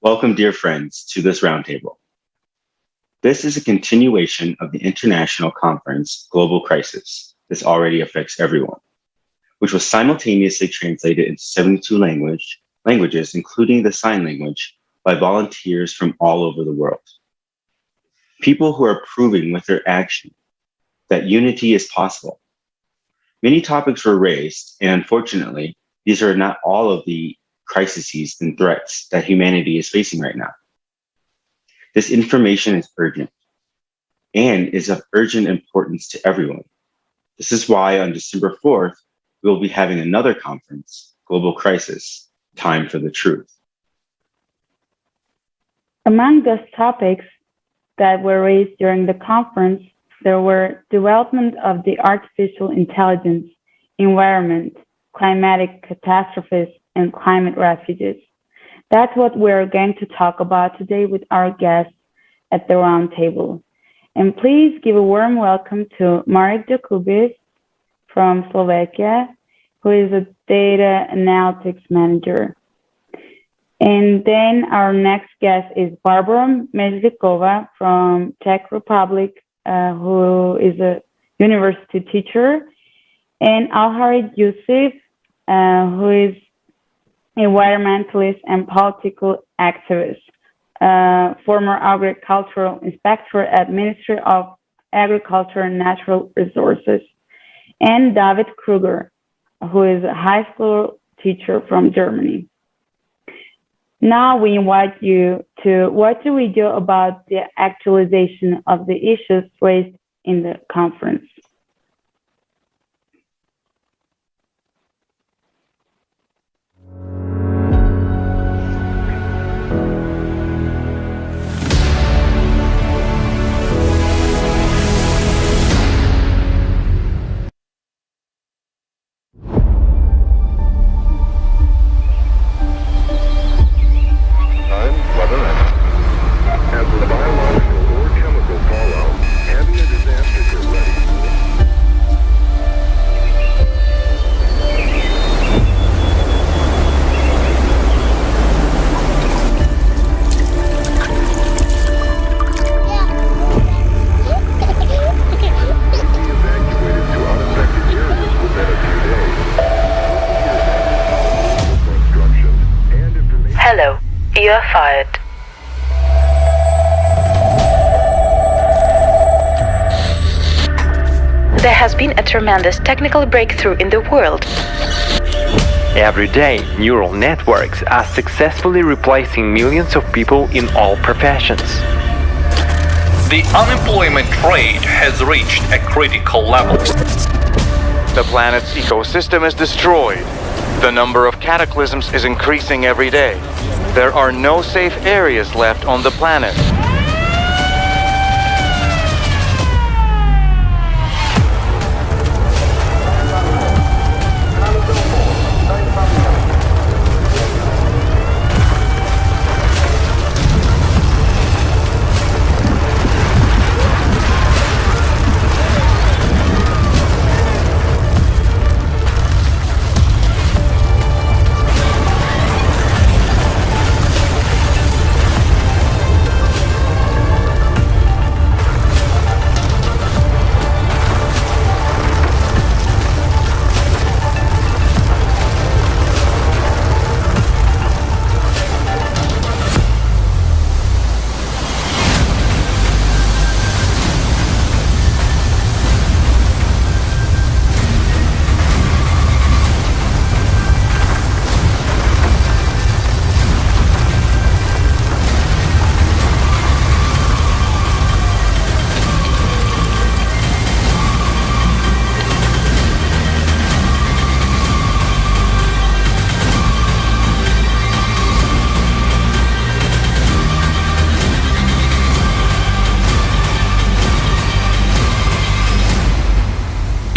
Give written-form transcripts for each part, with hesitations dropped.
Welcome, dear friends, to this roundtable. This is a continuation of the international conference, Global Crisis. This already affects everyone, which was simultaneously translated into 72 languages, including the sign language, by volunteers from all over the world. People who are proving with their action that unity is possible. Many topics were raised, and unfortunately, these are not all of the crises and threats that humanity is facing right now. This information is urgent and is of urgent importance to everyone. This is why on December 4th, we will be having another conference, Global Crisis, Time for the Truth. Among those topics that were raised during the conference, there were development of the artificial intelligence, environment, climatic catastrophes, and climate refugees. That's what we're going to talk about today with our guests at the roundtable. And please give a warm welcome to Marek Jakubis from Slovakia, who is a data analytics manager. And then our next guest is Barbara Mezlikova from Czech Republic, who is a university teacher, and Alharid Yusuf, who is environmentalist and political activist, former agricultural inspector at Ministry of Agriculture and Natural Resources, and David Kruger, who is a high school teacher from Germany. Now we invite you to what do we do about the actualization of the issues raised in the conference. Hello, you are fired. There has been a tremendous technical breakthrough in the world. Every day, neural networks are successfully replacing millions of people in all professions. The unemployment rate has reached a critical level. The planet's ecosystem is destroyed. The number of cataclysms is increasing every day. There are no safe areas left on the planet.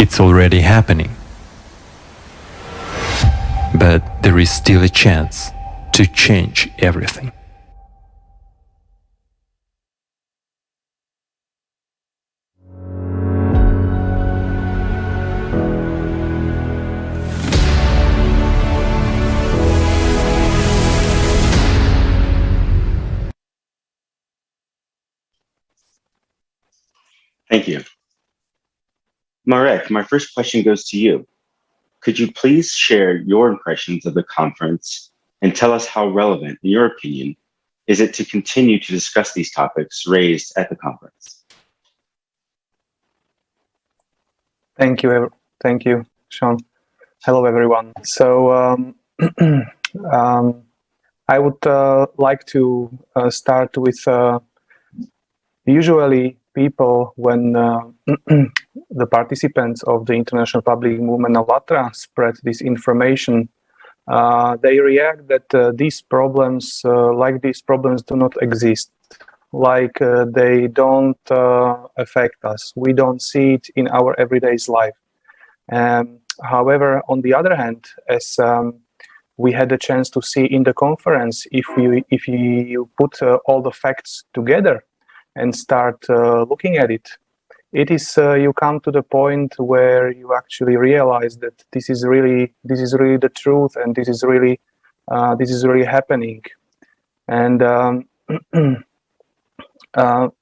It's already happening. But there is still a chance to change everything. Thank you. Marek, my first question goes to you. Could you please share your impressions of the conference and tell us how relevant, in your opinion, is it to continue to discuss these topics raised at the conference? Thank you, Sean. Hello, everyone. So I would like to start with usually people when the participants of the International Public Movement Allatra spread this information, they react that these problems do not exist, like they don't affect us. We don't see it in our everyday life. However, on the other hand, as we had a chance to see in the conference, if you put all the facts together and start looking at it, you come to the point where you actually realize that this is really the truth, and this is really happening. And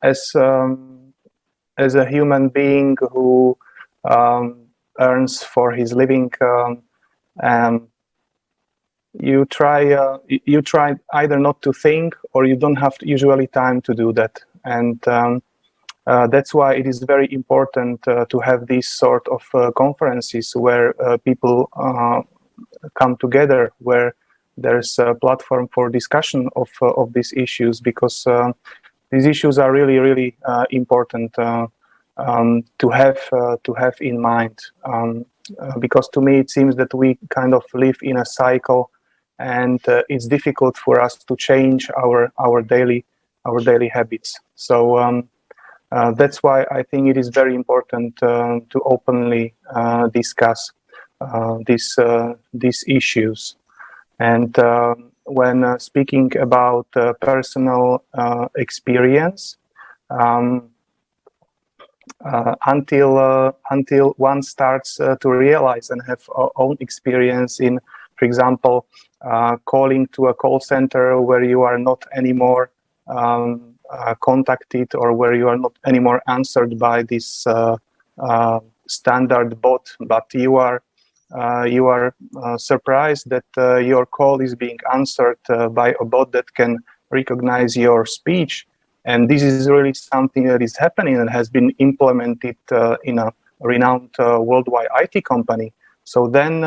as a human being who earns for his living, you try either not to think, or you don't have usually time to do that. And that's why it is very important to have these sort of conferences where people come together, where there's a platform for discussion of these issues, because these issues are really important to have in mind. Because to me it seems that we kind of live in a cycle, and it's difficult for us to change our daily habits. So that's why I think it is very important to openly discuss these issues. And when speaking about personal experience, until one starts to realize and have own experience in, for example, calling to a call center where you are not anymore contacted, or where you are not anymore answered by this standard bot, but you are surprised that your call is being answered by a bot that can recognize your speech. And this is really something that is happening and has been implemented in a renowned worldwide IT company. So then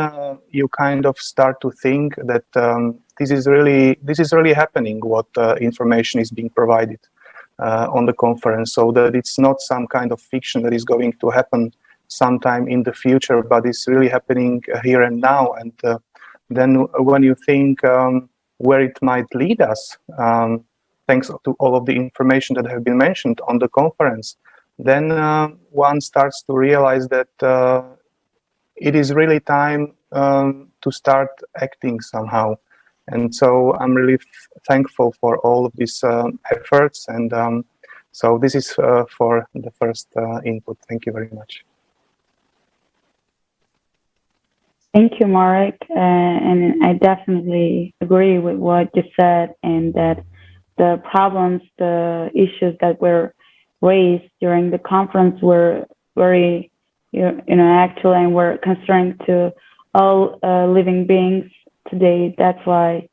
you kind of start to think that this is really happening, what information is being provided on the conference, so that it's not some kind of fiction that is going to happen sometime in the future, but it's really happening here and now. And then when you think where it might lead us, thanks to all of the information that have been mentioned on the conference, then one starts to realize that it is really time to start acting somehow. And so I'm really thankful for all of these efforts. And so this is for the first input. Thank you very much. Thank you, Marek. And I definitely agree with what you said, and that the problems, the issues that were raised during the conference were very, actual, and were concerning to all living beings today. That's why,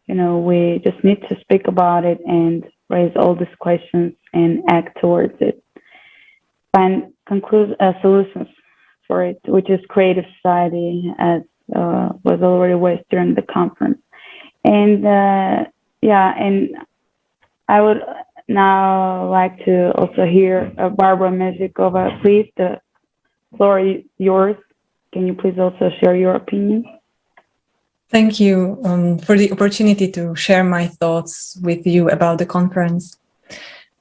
we just need to speak about it and raise all these questions and act towards it. Find solutions for it, which is creative society, as was already raised during the conference. And and I would now like to also hear Barbara Mezhikova. Please, the floor is yours. Can you please also share your opinion? Thank you for the opportunity to share my thoughts with you about the conference.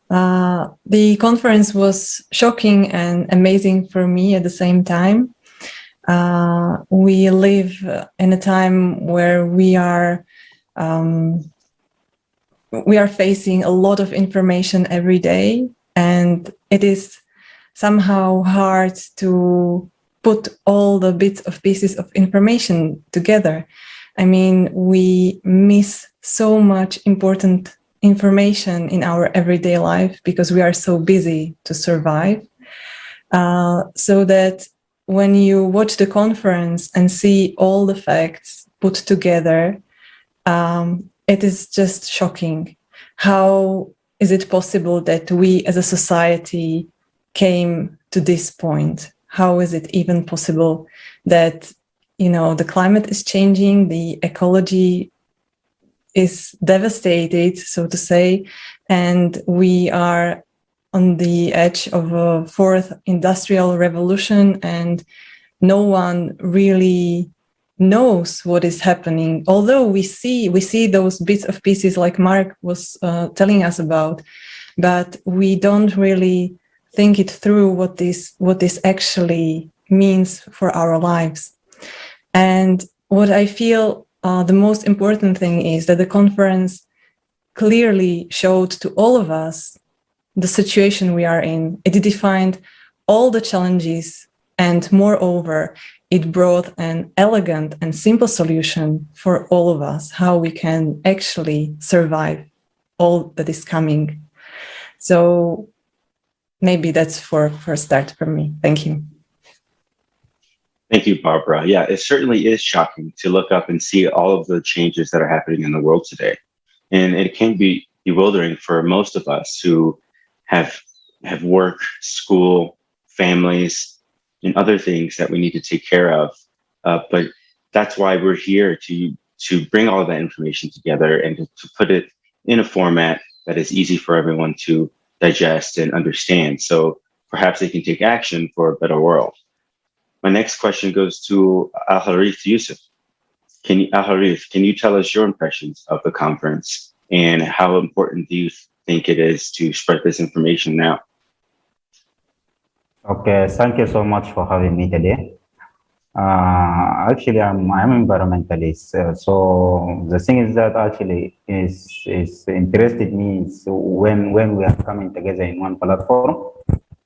The conference was shocking and amazing for me at the same time. We live in a time where we are facing a lot of information every day, and it is somehow hard to put all the pieces of information together. I mean, we miss so much important information in our everyday life because we are so busy to survive. so that when you watch the conference and see all the facts put together, it is just shocking. How is it possible that we as a society came to this point? How is it even possible that, the climate is changing, the ecology is devastated, so to say, and we are on the edge of a fourth industrial revolution, and no one really knows what is happening. Although we see those bits of pieces like Mark was telling us about, but we don't really think it through what this actually means for our lives. And what I feel the most important thing is that the conference clearly showed to all of us the situation we are in. It defined all the challenges, and moreover, it brought an elegant and simple solution for all of us, how we can actually survive all that is coming. So maybe that's for a start for me. Thank you. Thank you, Barbara. Yeah, it certainly is shocking to look up and see all of the changes that are happening in the world today. And it can be bewildering for most of us who have work, school, families, and other things that we need to take care of. But that's why we're here to bring all of that information together and to put it in a format that is easy for everyone to digest and understand. So perhaps they can take action for a better world. My next question goes to Al-Harith Yusuf. Al-Harith, can you tell us your impressions of the conference and how important do you think it is to spread this information now? Okay, thank you so much for having me today. Actually, I'm environmentalist. So the thing is that actually is interested me is when we are coming together in one platform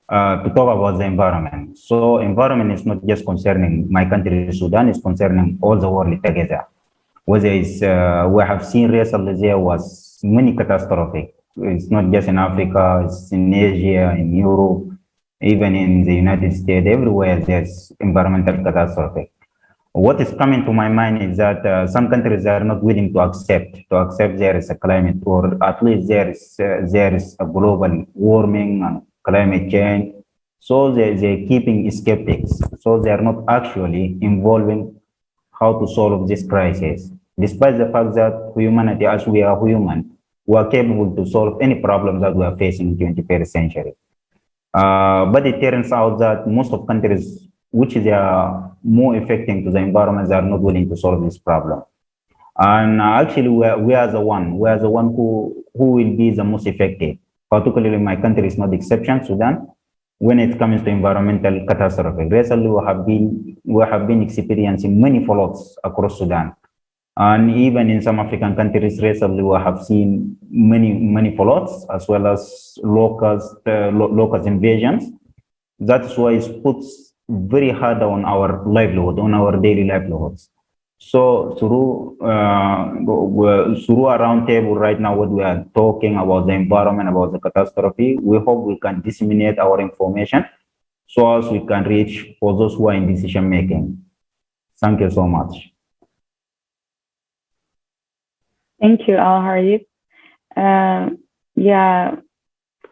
to talk about the environment. So environment is not just concerning my country, Sudan, it's concerning all the world together. Whether it's, we have seen recently there was many catastrophes. It's not just in Africa, it's in Asia, in Europe, even in the United States, everywhere there's environmental catastrophe. What is coming to my mind is that some countries are not willing to accept there is a climate, or at least there is a global warming and climate change. So they're keeping skeptics. So they are not actually involving how to solve this crisis. Despite the fact that humanity, as we are human, we are capable to solve any problem that we are facing in the 21st century. But it turns out that most of countries which are more affecting to the environment are not willing to solve this problem. And actually, we are the one who will be the most affected. Particularly, my country is not the exception, Sudan, when it comes to environmental catastrophe. Recently, we have been experiencing many floods across Sudan. And even in some African countries, recently we have seen many floods as well as locust invasions. That's why it puts very hard on our livelihood, on our daily livelihoods. So through a round table right now, what we are talking about the environment, about the catastrophe, we hope we can disseminate our information so as we can reach for those who are in decision making. Thank you so much. Thank you, Al-Harith. Yeah,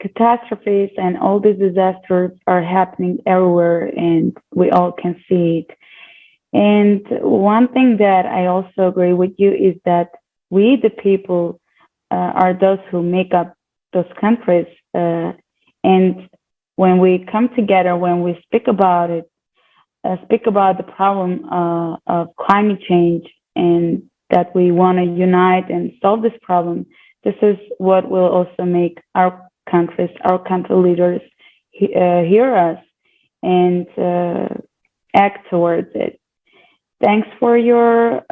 catastrophes and all these disasters are happening everywhere, and we all can see it. And one thing that I also agree with you is that we, the people, are those who make up those countries. And when we come together, when we speak about it, speak about the problem of climate change, and that we want to unite and solve this problem, this is what will also make our countries, our country leaders hear us and act towards it. Thanks for your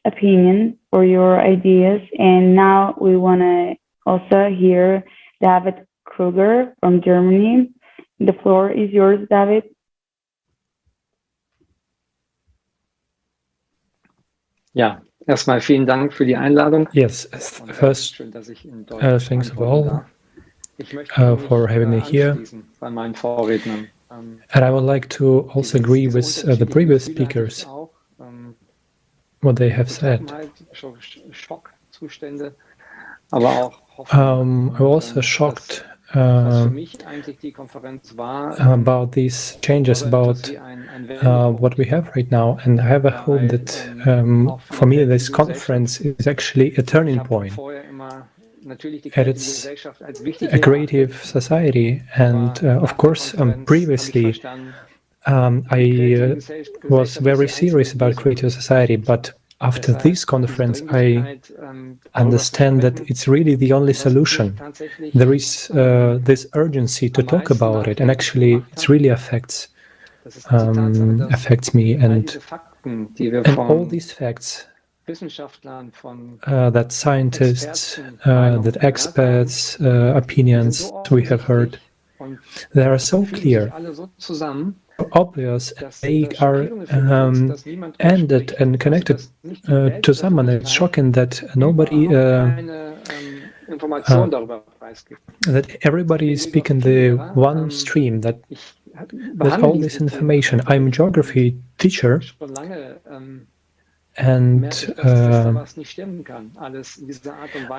opinion, for your ideas. And now we want to also hear David Kruger from Germany. The floor is yours, David. Ja, erstmal vielen Dank für die Einladung. Yes, first, Schön, dass ich in Deutsch thanks of all. for having me here. And I would like to also agree with the previous speakers, what they have said. I'm also shocked about these changes, about what we have right now, and I have a hope that for me this conference is actually a turning point. And it's a creative society, and of course previously I was very serious about creative society, but after this conference I understand that it's really the only solution. There is this urgency to talk about it, and actually it really affects me, and all these facts that scientists, that experts, opinions we have heard, they are so clear, obvious, they are ended and connected to someone. It's shocking that nobody, that everybody is speaking the one stream, that all this information. I'm a geography teacher, and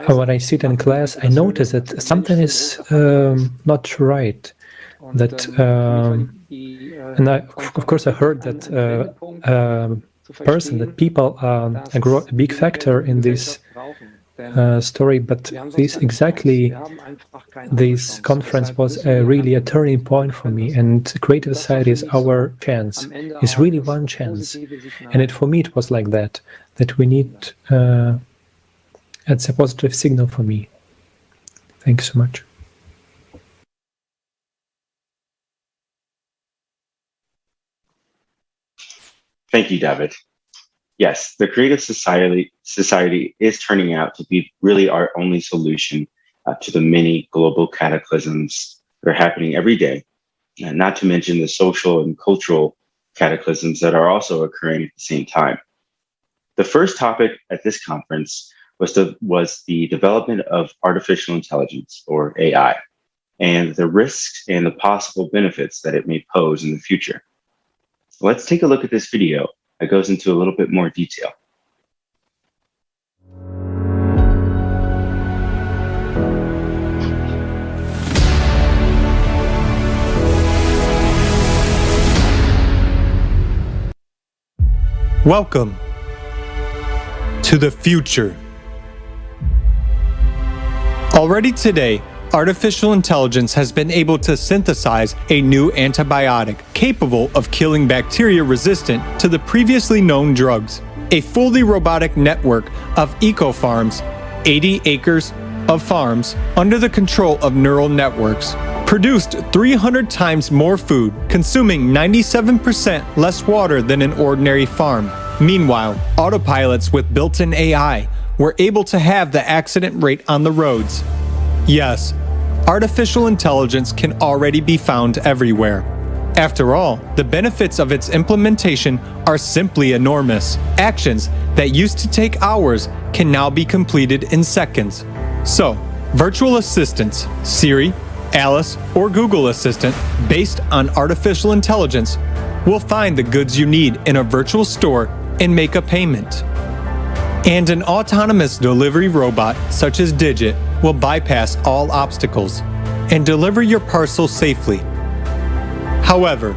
when I sit in class, I notice that something is not right. That and of course I heard that people a big factor in this story, but this conference was really a turning point for me, and creative society is our chance. It's really one chance, and for me it was like that we need. It's a positive signal for me. Thank you so much. Thank you, David. Yes, the creative society is turning out to be really our only solution to the many global cataclysms that are happening every day, and not to mention the social and cultural cataclysms that are also occurring at the same time. The first topic at this conference was the development of artificial intelligence, or AI, and the risks and the possible benefits that it may pose in the future. Let's take a look at this video that goes into a little bit more detail. Welcome to the future. Already today, artificial intelligence has been able to synthesize a new antibiotic capable of killing bacteria resistant to the previously known drugs. A fully robotic network of eco-farms, 80 acres of farms under the control of neural networks, produced 300 times more food, consuming 97% less water than an ordinary farm. Meanwhile, autopilots with built-in AI were able to halve the accident rate on the roads. Yes, artificial intelligence can already be found everywhere. After all, the benefits of its implementation are simply enormous. Actions that used to take hours can now be completed in seconds. So, virtual assistants, Siri, Alice, or Google Assistant, based on artificial intelligence, will find the goods you need in a virtual store and make a payment. And an autonomous delivery robot, such as Digit, will bypass all obstacles and deliver your parcel safely. However,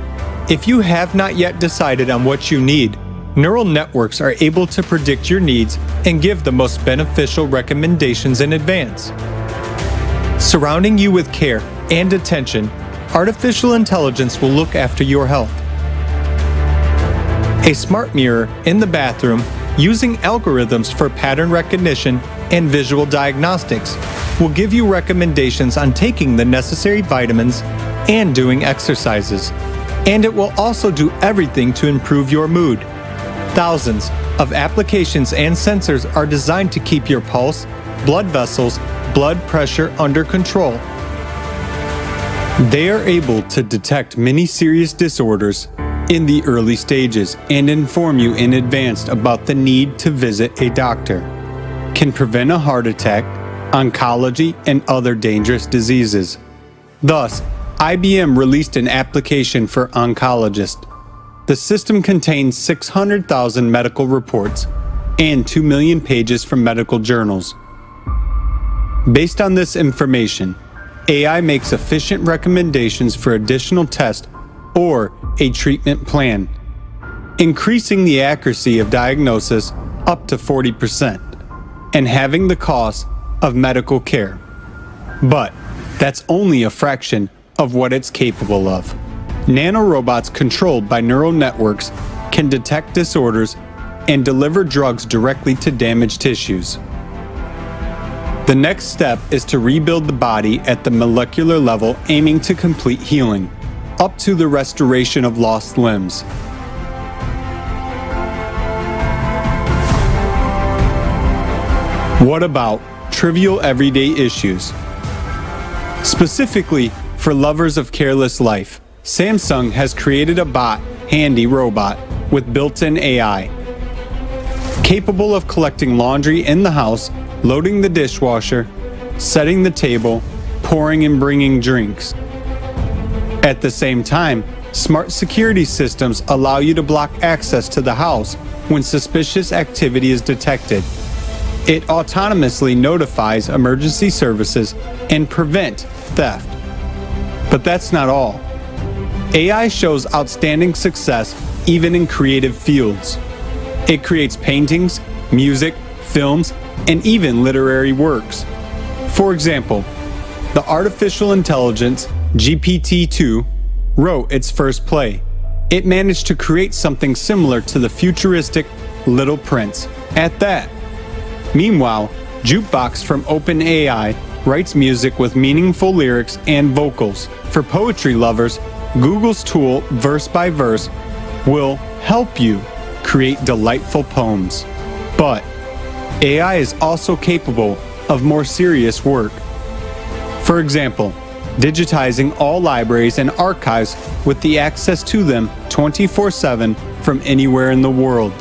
if you have not yet decided on what you need, neural networks are able to predict your needs and give the most beneficial recommendations in advance. Surrounding you with care and attention, artificial intelligence will look after your health. A smart mirror in the bathroom, using algorithms for pattern recognition and visual diagnostics, will give you recommendations on taking the necessary vitamins and doing exercises. And it will also do everything to improve your mood. Thousands of applications and sensors are designed to keep your pulse, blood vessels, blood pressure under control. They are able to detect many serious disorders in the early stages and inform you in advance about the need to visit a doctor, can prevent a heart attack, oncology, and other dangerous diseases. Thus, IBM released an application for oncologists. The system contains 600,000 medical reports and 2 million pages from medical journals. Based on this information, AI makes efficient recommendations for additional tests or a treatment plan, increasing the accuracy of diagnosis up to 40% and halving the cost of medical care. But that's only a fraction of what it's capable of. Nanorobots controlled by neural networks can detect disorders and deliver drugs directly to damaged tissues. The next step is to rebuild the body at the molecular level, aiming to complete healing, up to the restoration of lost limbs. What about trivial everyday issues? Specifically for lovers of careless life, Samsung has created a bot, Handy Robot, with built-in AI. Capable of collecting laundry in the house, loading the dishwasher, setting the table, pouring and bringing drinks. At the same time, smart security systems allow you to block access to the house when suspicious activity is detected. It autonomously notifies emergency services and prevent theft. But that's not all. AI shows outstanding success even in creative fields. It creates paintings, music, films, and even literary works. For example, the artificial intelligence GPT-2 wrote its first play. It managed to create something similar to the futuristic Little Prince at that. Meanwhile, Jukebox from OpenAI writes music with meaningful lyrics and vocals. For poetry lovers, Google's tool Verse by Verse will help you create delightful poems. But AI is also capable of more serious work. For example, digitizing all libraries and archives with the access to them 24/7 from anywhere in the world.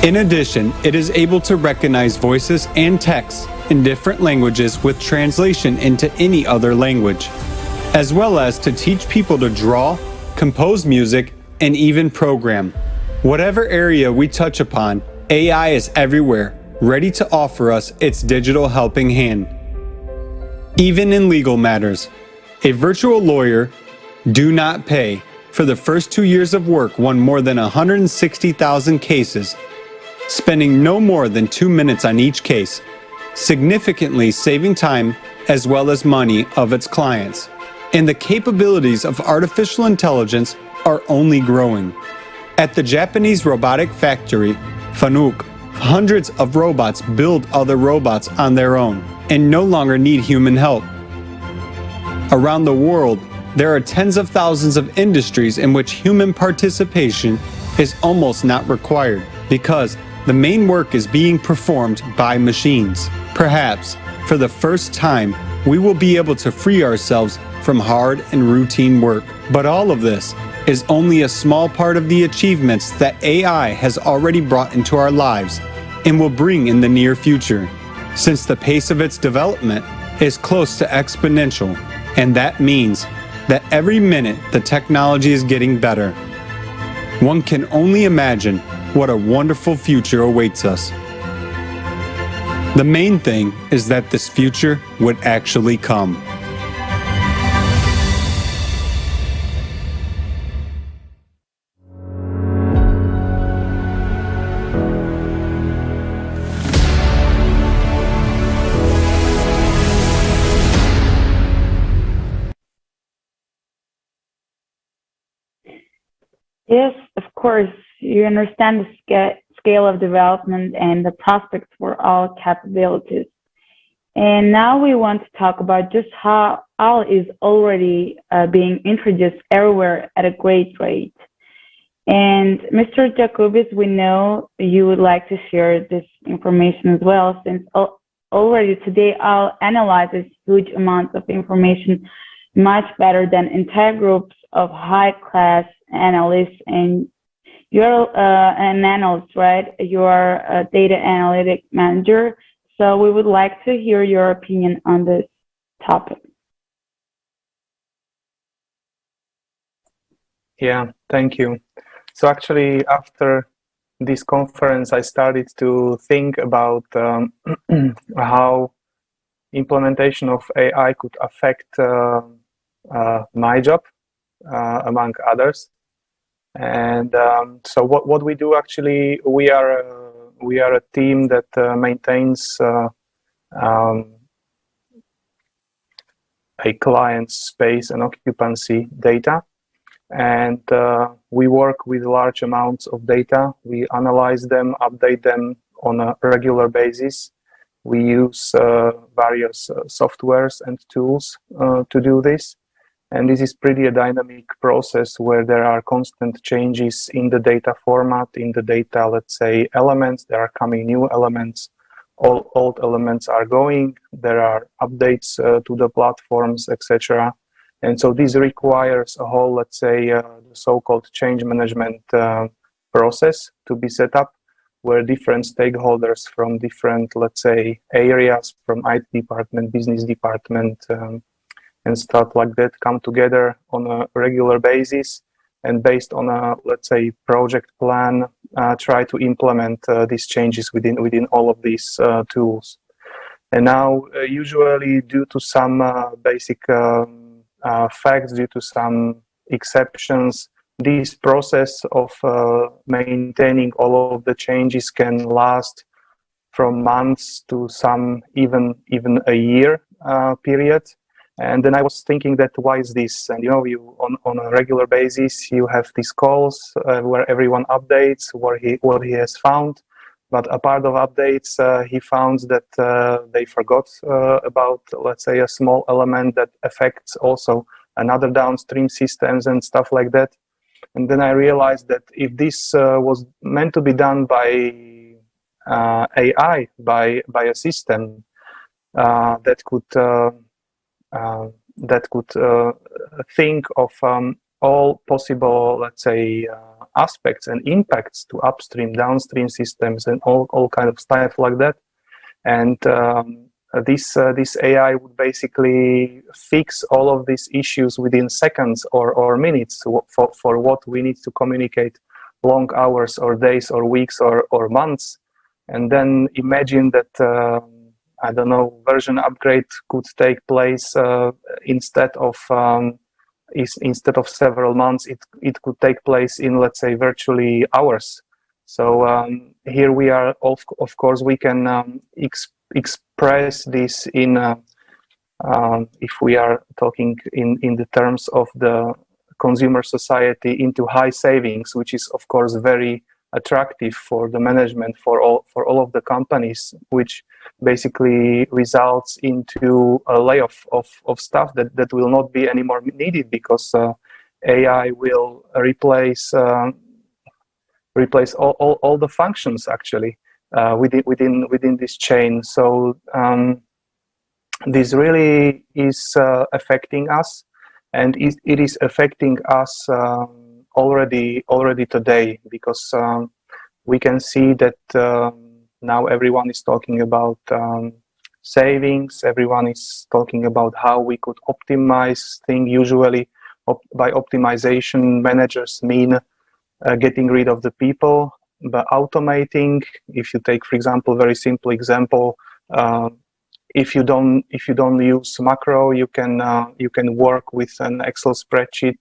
In addition, it is able to recognize voices and texts in different languages with translation into any other language, as well as to teach people to draw, compose music, and even program. Whatever area we touch upon, AI is everywhere, ready to offer us its digital helping hand. Even in legal matters, a virtual lawyer, do not pay, for the first 2 years of work won more than 160,000 cases, spending no more than 2 minutes on each case, significantly saving time as well as money of its clients. And the capabilities of artificial intelligence are only growing. At the Japanese robotic factory, Fanuc, hundreds of robots build other robots on their own and no longer need human help. Around the world, there are tens of thousands of industries in which human participation is almost not required because the main work is being performed by machines. Perhaps, for the first time, we will be able to free ourselves from hard and routine work. But all of this is only a small part of the achievements that AI has already brought into our lives and will bring in the near future, since the pace of its development is close to exponential, and that means that every minute the technology is getting better. One can only imagine what a wonderful future awaits us. The main thing is that this future would actually come. Yes, of course. You understand the scale of development and the prospects for all capabilities. And now we want to talk about just how all is already being introduced everywhere at a great rate. And Mr. Jacobis, we know you would like to share this information as well, since already today all analyzes huge amounts of information much better than entire groups of high-class analysts. And you're an analyst, right? You're a data analytic manager. So we would like to hear your opinion on this topic. Yeah, thank you. So actually, after this conference, I started to think about how implementation of AI could affect my job, among others. And so what we do actually, we are a team that maintains a client's space and occupancy data. And we work with large amounts of data. We analyze them, update them on a regular basis. We use various softwares and tools to do this. And this is pretty a dynamic process where there are constant changes in the data format, in the data, let's say, elements. There are coming new elements. All old elements are going. There are updates to the platforms, etc. And so this requires a whole, let's say, so-called change management process to be set up, where different stakeholders from different, let's say, areas, from IT department, business department, and stuff like that come together on a regular basis, and based on a, let's say, project plan, try to implement these changes within all of these tools. And now, usually due to some basic facts, due to some exceptions, this process of maintaining all of the changes can last from months to some even a year period. And then I was thinking that why is this? And you on a regular basis you have these calls where everyone updates what he has found, but a part of updates he found that they forgot about, let's say, a small element that affects also another downstream systems and stuff like that. And then I realized that if this was meant to be done by AI, by a system that could think of all possible, let's say, aspects and impacts to upstream, downstream systems, and all kind of stuff like that. And this AI would basically fix all of these issues within seconds or minutes for what we need to communicate, long hours or days or weeks or months. And then imagine that I don't know, version upgrade could take place instead of several months. It could take place in, let's say, virtually hours. So here we are. Of course, we can express this in if we are talking in the terms of the consumer society, into high savings, which is of course very attractive for the management, for all of the companies, which basically results into a layoff of staff that will not be anymore needed, because AI will replace all the functions actually within this chain. So this really is affecting us, and it is affecting us already today, because we can see that now everyone is talking about savings. Everyone is talking about how we could optimize things. Usually by optimization, managers mean getting rid of the people, but automating. If you take, for example, very simple example, if you don't use macro, you can work with an Excel spreadsheet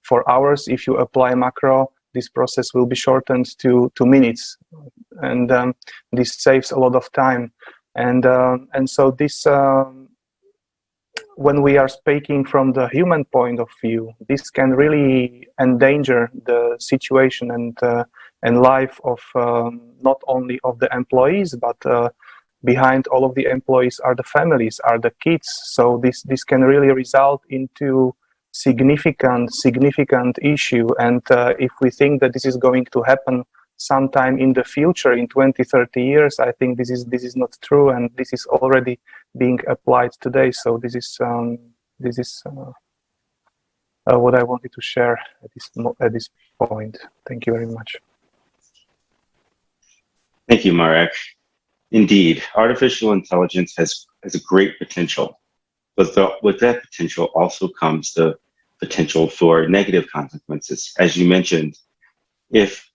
for hours. If you apply macro, this process will be shortened to minutes, and this saves a lot of time. And so this, when we are speaking from the human point of view, this can really endanger the situation and life of not only of the employees, but behind all of the employees are the families, are the kids. So this can really result into significant issue. And if we think that this is going to happen sometime in the future, in 20-30 years, I think this is not true, and this is already being applied today. So this is what I wanted to share at this point. Thank you very much. Thank you, Marek. Indeed, artificial intelligence has a great potential, but with that potential also comes the potential for negative consequences. As you mentioned, if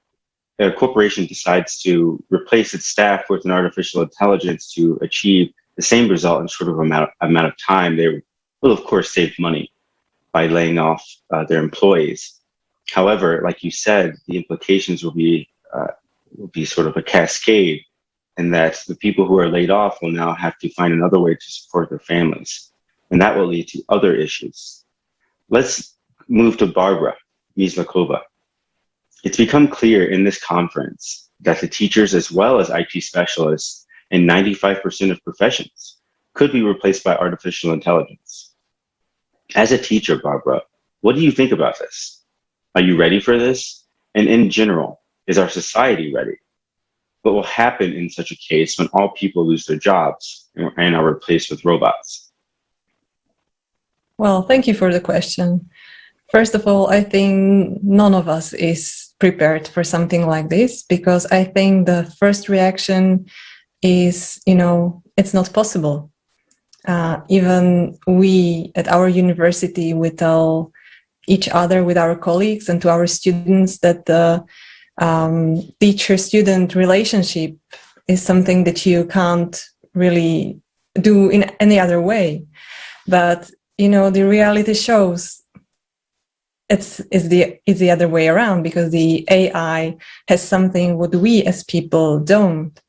a corporation decides to replace its staff with an artificial intelligence to achieve the same result in short of amount of time, they will of course save money by laying off their employees. However, like you said, the implications will be sort of a cascade, in that the people who are laid off will now have to find another way to support their families, and that will lead to other issues. Let's move to Barbara Mizlakova. It's become clear in this conference that the teachers, as well as IT specialists in 95% of professions, could be replaced by artificial intelligence. As a teacher, Barbara, what do you think about this? Are you ready for this? And in general, is our society ready? What will happen in such a case when all people lose their jobs and are replaced with robots? Well, thank you for the question. First of all, I think none of us is prepared for something like this, because I think the first reaction is, it's not possible. Even we at our university, we tell each other, with our colleagues and to our students, that the teacher-student relationship is something that you can't really do in any other way. But, the reality shows it's the other way around, because the AI has something what we as people don't.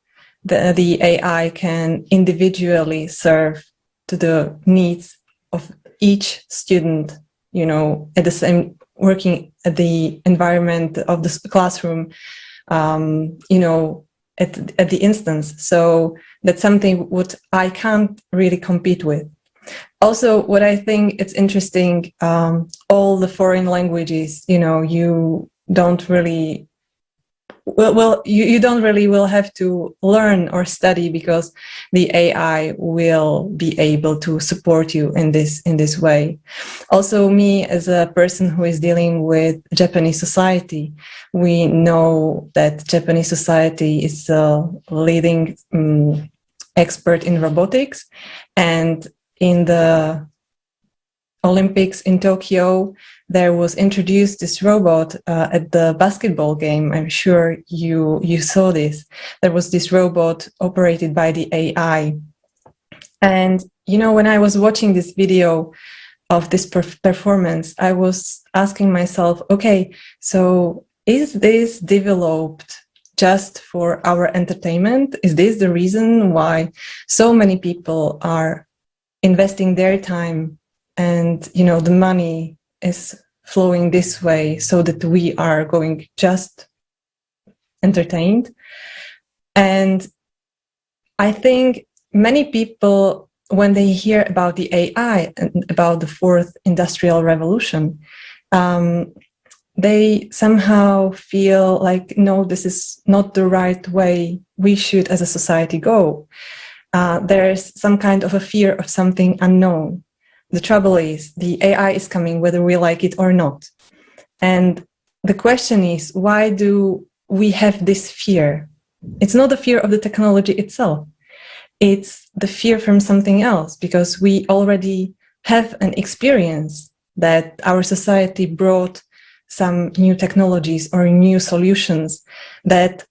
The AI can individually serve to the needs of each student, at the same, working at the environment of the classroom, at the instance. So that's something what I can't really compete with. Also, what I think it's interesting, all the foreign languages, you don't really, you don't really will have to learn or study, because the AI will be able to support you in this way. Also, me as a person who is dealing with Japanese society, we know that Japanese society is a leading expert in robotics, and in the Olympics in Tokyo, there was introduced this robot at the basketball game. I'm sure you saw this. There was this robot operated by the AI. And, when I was watching this video of this performance, I was asking myself, okay, so is this developed just for our entertainment? Is this the reason why so many people are investing their time and, the money is flowing this way so that we are going just entertained? And I think many people, when they hear about the AI and about the fourth industrial revolution, they somehow feel like, no, this is not the right way we should as a society go. There's some kind of a fear of something unknown. The trouble is, the AI is coming whether we like it or not. And the question is, why do we have this fear? It's not the fear of the technology itself. It's the fear from something else, because we already have an experience that our society brought some new technologies or new solutions that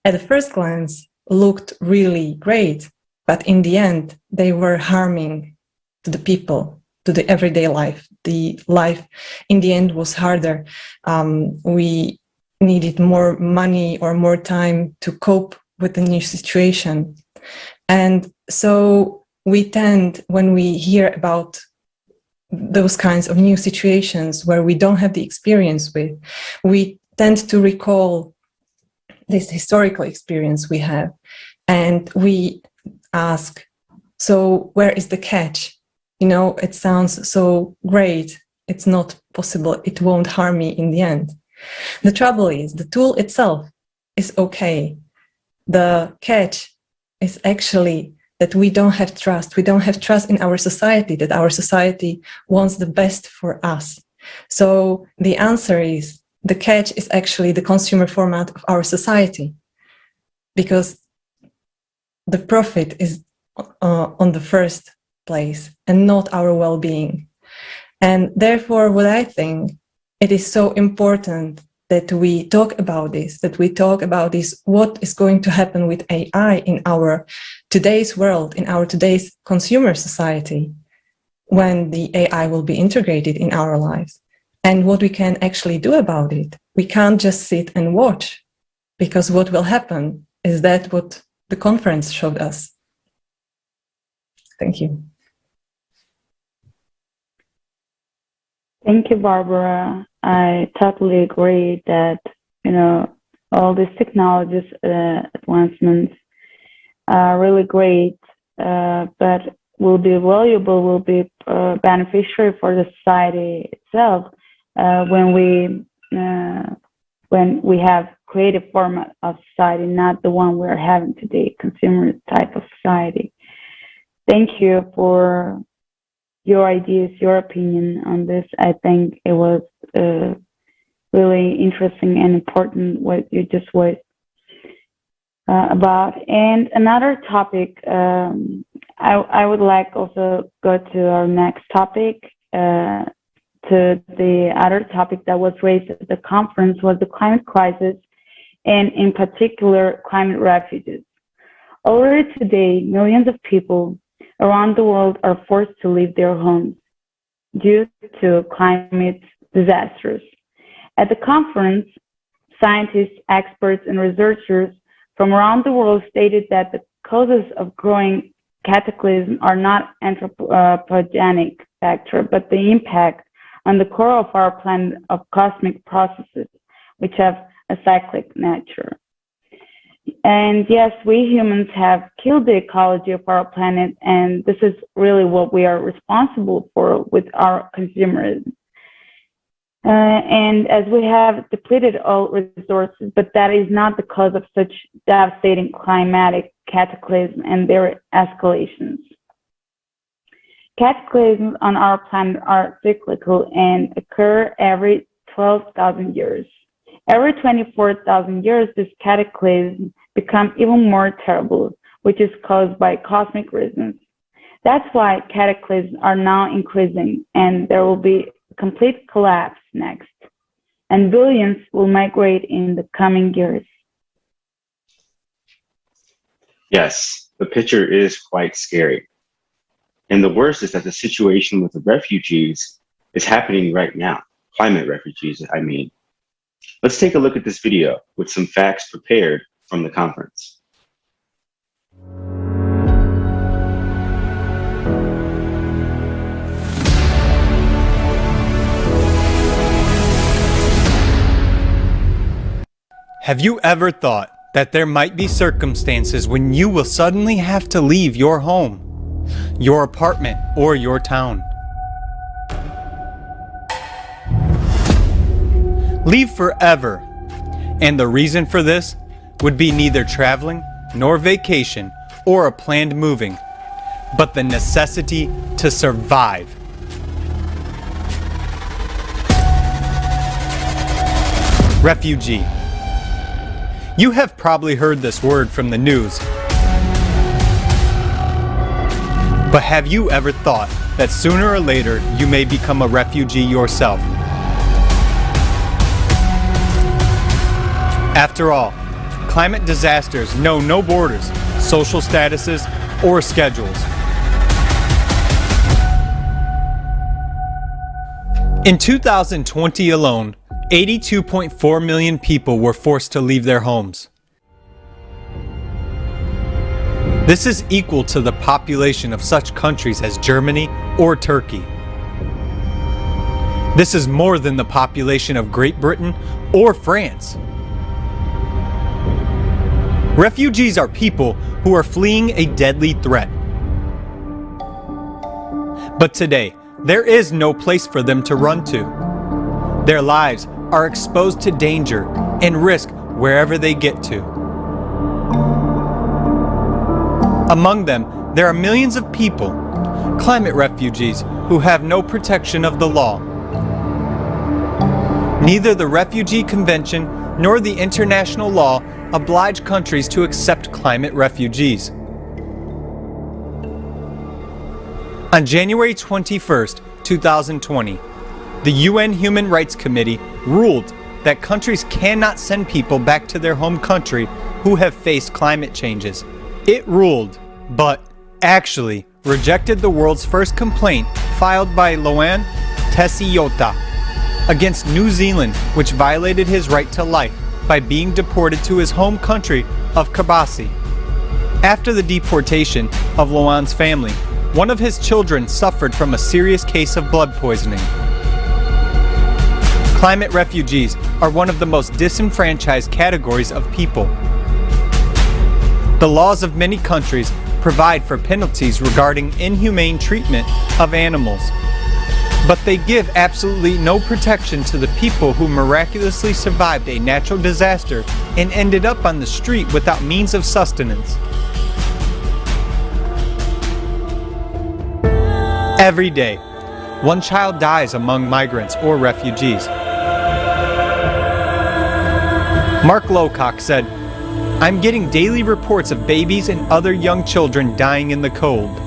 at the first glance looked really great, but in the end, they were harming to the people, to the everyday life. The life in the end was harder. We needed more money or more time to cope with the new situation. And so we tend, when we hear about those kinds of new situations where we don't have the experience with, we tend to recall this historical experience we have. And we ask, so where is the catch? It sounds so great. It's not possible. It won't harm me in the end. The trouble is, the tool itself is okay. The catch is actually that we don't have trust. We don't have trust in our society, that our society wants the best for us. So the answer is, the catch is actually the consumer format of our society. Because the profit is on the first place and not our well-being. And therefore, what I think, it is so important that we talk about this, what is going to happen with AI in our today's world, in our today's consumer society, when the AI will be integrated in our lives, and what we can actually do about it. We can't just sit and watch, because what will happen is that what the conference showed us. Thank you. Thank you, Barbara. I totally agree that, all these technologies advancements are really great, but will be valuable, will be beneficiary for the society itself when we have creative format of society, not the one we're having today, consumer type of society. Thank you for your ideas, your opinion on this. I think it was really interesting and important what you just was about. And another topic, I would like also go to our next topic. To the other topic that was raised at the conference was the climate crisis, and in particular, climate refugees. Already today, millions of people around the world are forced to leave their homes due to climate disasters. At the conference, scientists, experts, and researchers from around the world stated that the causes of growing cataclysm are not anthropogenic factor, but the impact on the core of our planet of cosmic processes, which have a cyclic nature. And yes, we humans have killed the ecology of our planet, and this is really what we are responsible for with our consumerism. And as we have depleted all resources, but that is not the cause of such devastating climatic cataclysm and their escalations. Cataclysms on our planet are cyclical and occur every 12,000 years. Every 24,000 years, this cataclysm becomes even more terrible, which is caused by cosmic reasons. That's why cataclysms are now increasing, and there will be a complete collapse next, and billions will migrate in the coming years. Yes, the picture is quite scary. And the worst is that the situation with the refugees is happening right now. Climate refugees, I mean. Let's take a look at this video with some facts prepared from the conference. Have you ever thought that there might be circumstances when you will suddenly have to leave your home, your apartment, or your town? Leave forever. And the reason for this would be neither traveling, nor vacation, or a planned moving, but the necessity to survive. Refugee. You have probably heard this word from the news. But have you ever thought that sooner or later you may become a refugee yourself? After all, climate disasters know no borders, social statuses, or schedules. In 2020 alone, 82.4 million people were forced to leave their homes. This is equal to the population of such countries as Germany or Turkey. This is more than the population of Great Britain or France. Refugees are people who are fleeing a deadly threat. But today, there is no place for them to run to. Their lives are exposed to danger and risk wherever they get to. Among them, there are millions of people, climate refugees, who have no protection of the law. Neither the Refugee Convention nor the international law oblige countries to accept climate refugees. On January 21st, 2020, the UN Human Rights Committee ruled that countries cannot send people back to their home country who have faced climate changes. It ruled, but actually rejected the world's first complaint filed by Loan Tessiota against New Zealand, which violated his right to life by being deported to his home country of Kiribati. After the deportation of Loan's family, one of his children suffered from a serious case of blood poisoning. Climate refugees are one of the most disenfranchised categories of people. The laws of many countries provide for penalties regarding inhumane treatment of animals, but they give absolutely no protection to the people who miraculously survived a natural disaster and ended up on the street without means of sustenance. Every day, one child dies among migrants or refugees. Mark Lowcock said, "I'm getting daily reports of babies and other young children dying in the cold."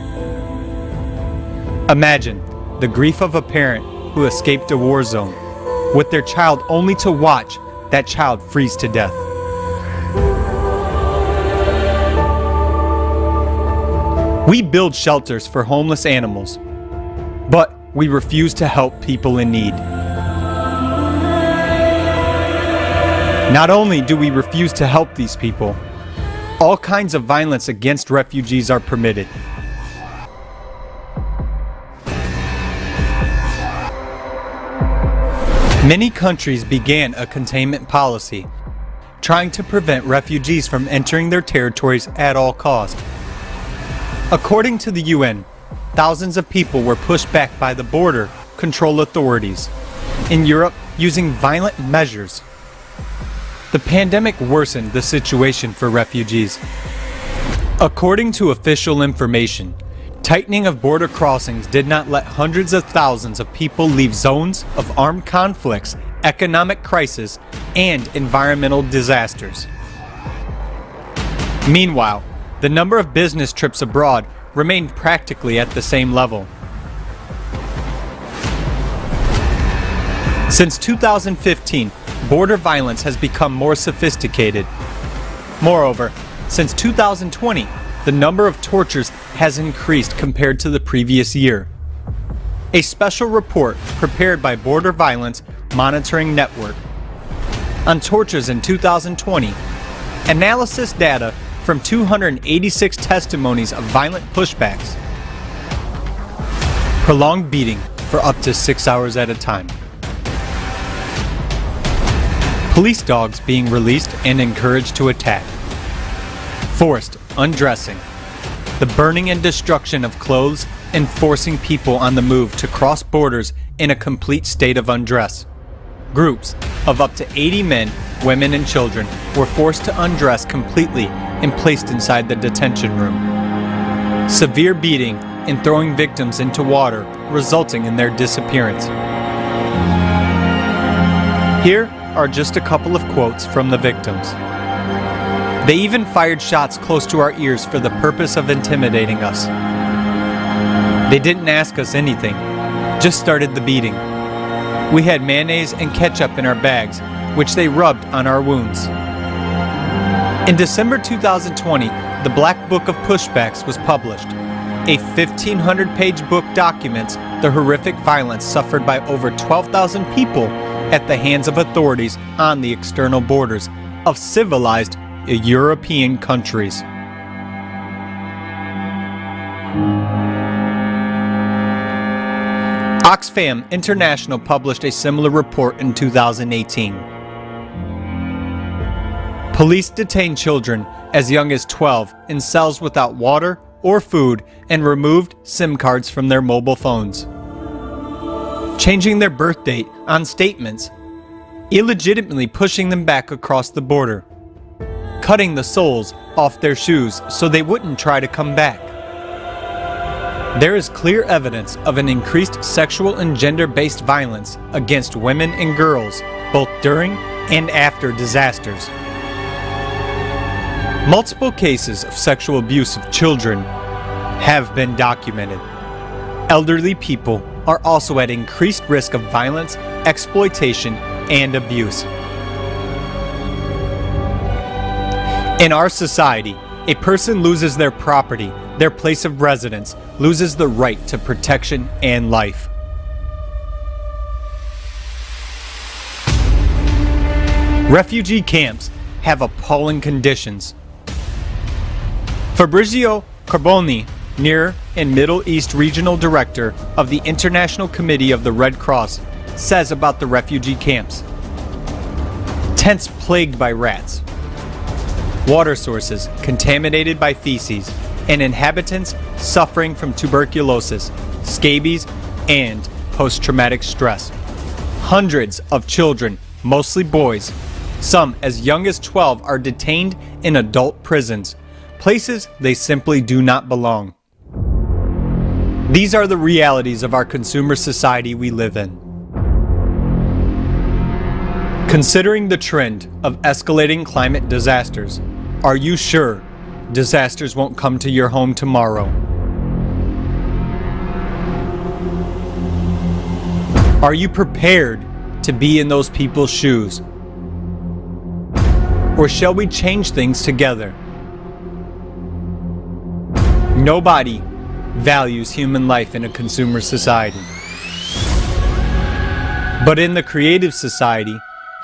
Imagine the grief of a parent who escaped a war zone, with their child only to watch that child freeze to death. We build shelters for homeless animals, but we refuse to help people in need. Not only do we refuse to help these people, all kinds of violence against refugees are permitted. Many countries began a containment policy, trying to prevent refugees from entering their territories at all costs. According to the UN, thousands of people were pushed back by the border control authorities in Europe using violent measures. The pandemic worsened the situation for refugees. According to official information, tightening of border crossings did not let hundreds of thousands of people leave zones of armed conflicts, economic crisis, and environmental disasters. Meanwhile, the number of business trips abroad remained practically at the same level. Since 2015, border violence has become more sophisticated. Moreover, since 2020, the number of tortures has increased compared to the previous year. A special report prepared by Border Violence Monitoring Network on tortures in 2020, analysis data from 286 testimonies of violent pushbacks, prolonged beating for up to 6 hours at a time, police dogs being released and encouraged to attack, forced undressing, the burning and destruction of clothes, and forcing people on the move to cross borders in a complete state of undress. Groups of up to 80 men, women, and children were forced to undress completely and placed inside the detention room. Severe beating and throwing victims into water, resulting in their disappearance. Here are just a couple of quotes from the victims. They even fired shots close to our ears for the purpose of intimidating us. They didn't ask us anything, just started the beating. We had mayonnaise and ketchup in our bags, which they rubbed on our wounds. In December 2020, the Black Book of Pushbacks was published. A 1,500-page book documents the horrific violence suffered by over 12,000 people at the hands of authorities on the external borders of civilized European countries. Oxfam International published a similar report in 2018. Police detained children as young as 12 in cells without water or food and removed SIM cards from their mobile phones, changing their birth date on statements, illegitimately pushing them back across the border, cutting the soles off their shoes so they wouldn't try to come back. There is clear evidence of an increased sexual and gender-based violence against women and girls, both during and after disasters. Multiple cases of sexual abuse of children have been documented. Elderly people are also at increased risk of violence, exploitation, and abuse. In our society, a person loses their property, their place of residence, loses the right to protection and life. Refugee camps have appalling conditions. Fabrizio Carboni, Near and Middle East Regional Director of the International Committee of the Red Cross, says about the refugee camps. Tents plagued by rats, water sources contaminated by feces, and inhabitants suffering from tuberculosis, scabies, and post-traumatic stress. Hundreds of children, mostly boys, some as young as 12, are detained in adult prisons, places they simply do not belong. These are the realities of our consumer society we live in. Considering the trend of escalating climate disasters, are you sure disasters won't come to your home tomorrow? Are you prepared to be in those people's shoes? Or shall we change things together? Nobody values human life in a consumer society. But in the creative society,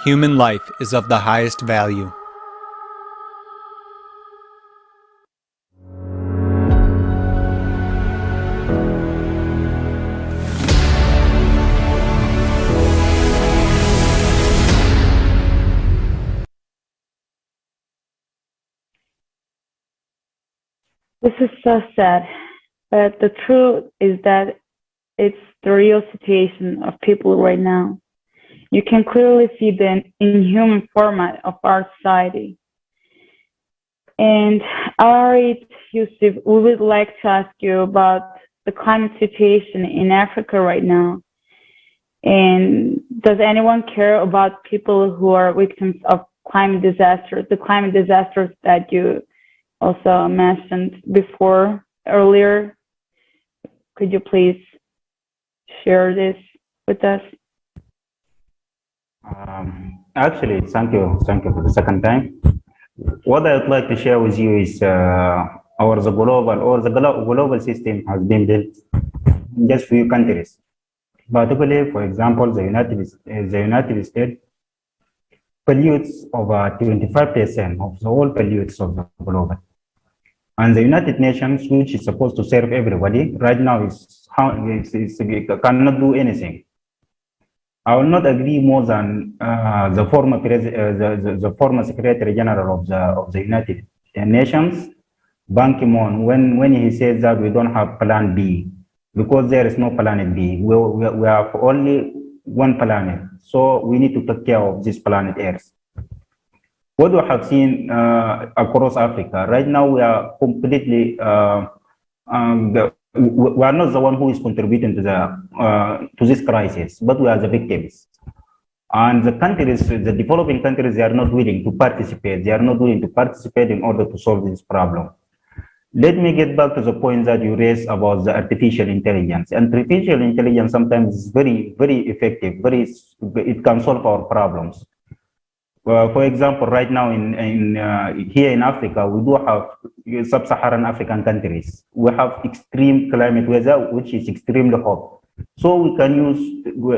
human life is of the highest value. This is so sad, but the truth is that it's the real situation of people right now. You can clearly see the inhuman format of our society. And Alarit Yusuf, we would like to ask you about the climate situation in Africa right now. And does anyone care about people who are victims of climate disasters, the climate disasters that you also mentioned before, earlier? Could you please share this with us? Actually, thank you for the second time. What I would like to share with you is the global system has been built in just few countries. Particularly, for example, the United States pollutes over 25% of the whole pollutes of the globe. And the United Nations, which is supposed to serve everybody, right now cannot do anything. I will not agree more than the former Secretary General of the United Nations, Ban Ki-moon, when he says that we don't have Plan B, because there is no Planet B. We have only one planet, so we need to take care of this planet Earth. What we have seen across Africa right now, we are completely we are not the one who is contributing to this crisis, but we are the victims. And the countries, the developing countries, they are not willing to participate. They are not willing to participate in order to solve this problem. Let me get back to the point that you raised about the artificial intelligence. And artificial intelligence sometimes is very, very effective. It can solve our problems. For example, right now here in Africa, we do have sub-Saharan African countries. We have extreme climate weather, which is extremely hot. So we can use,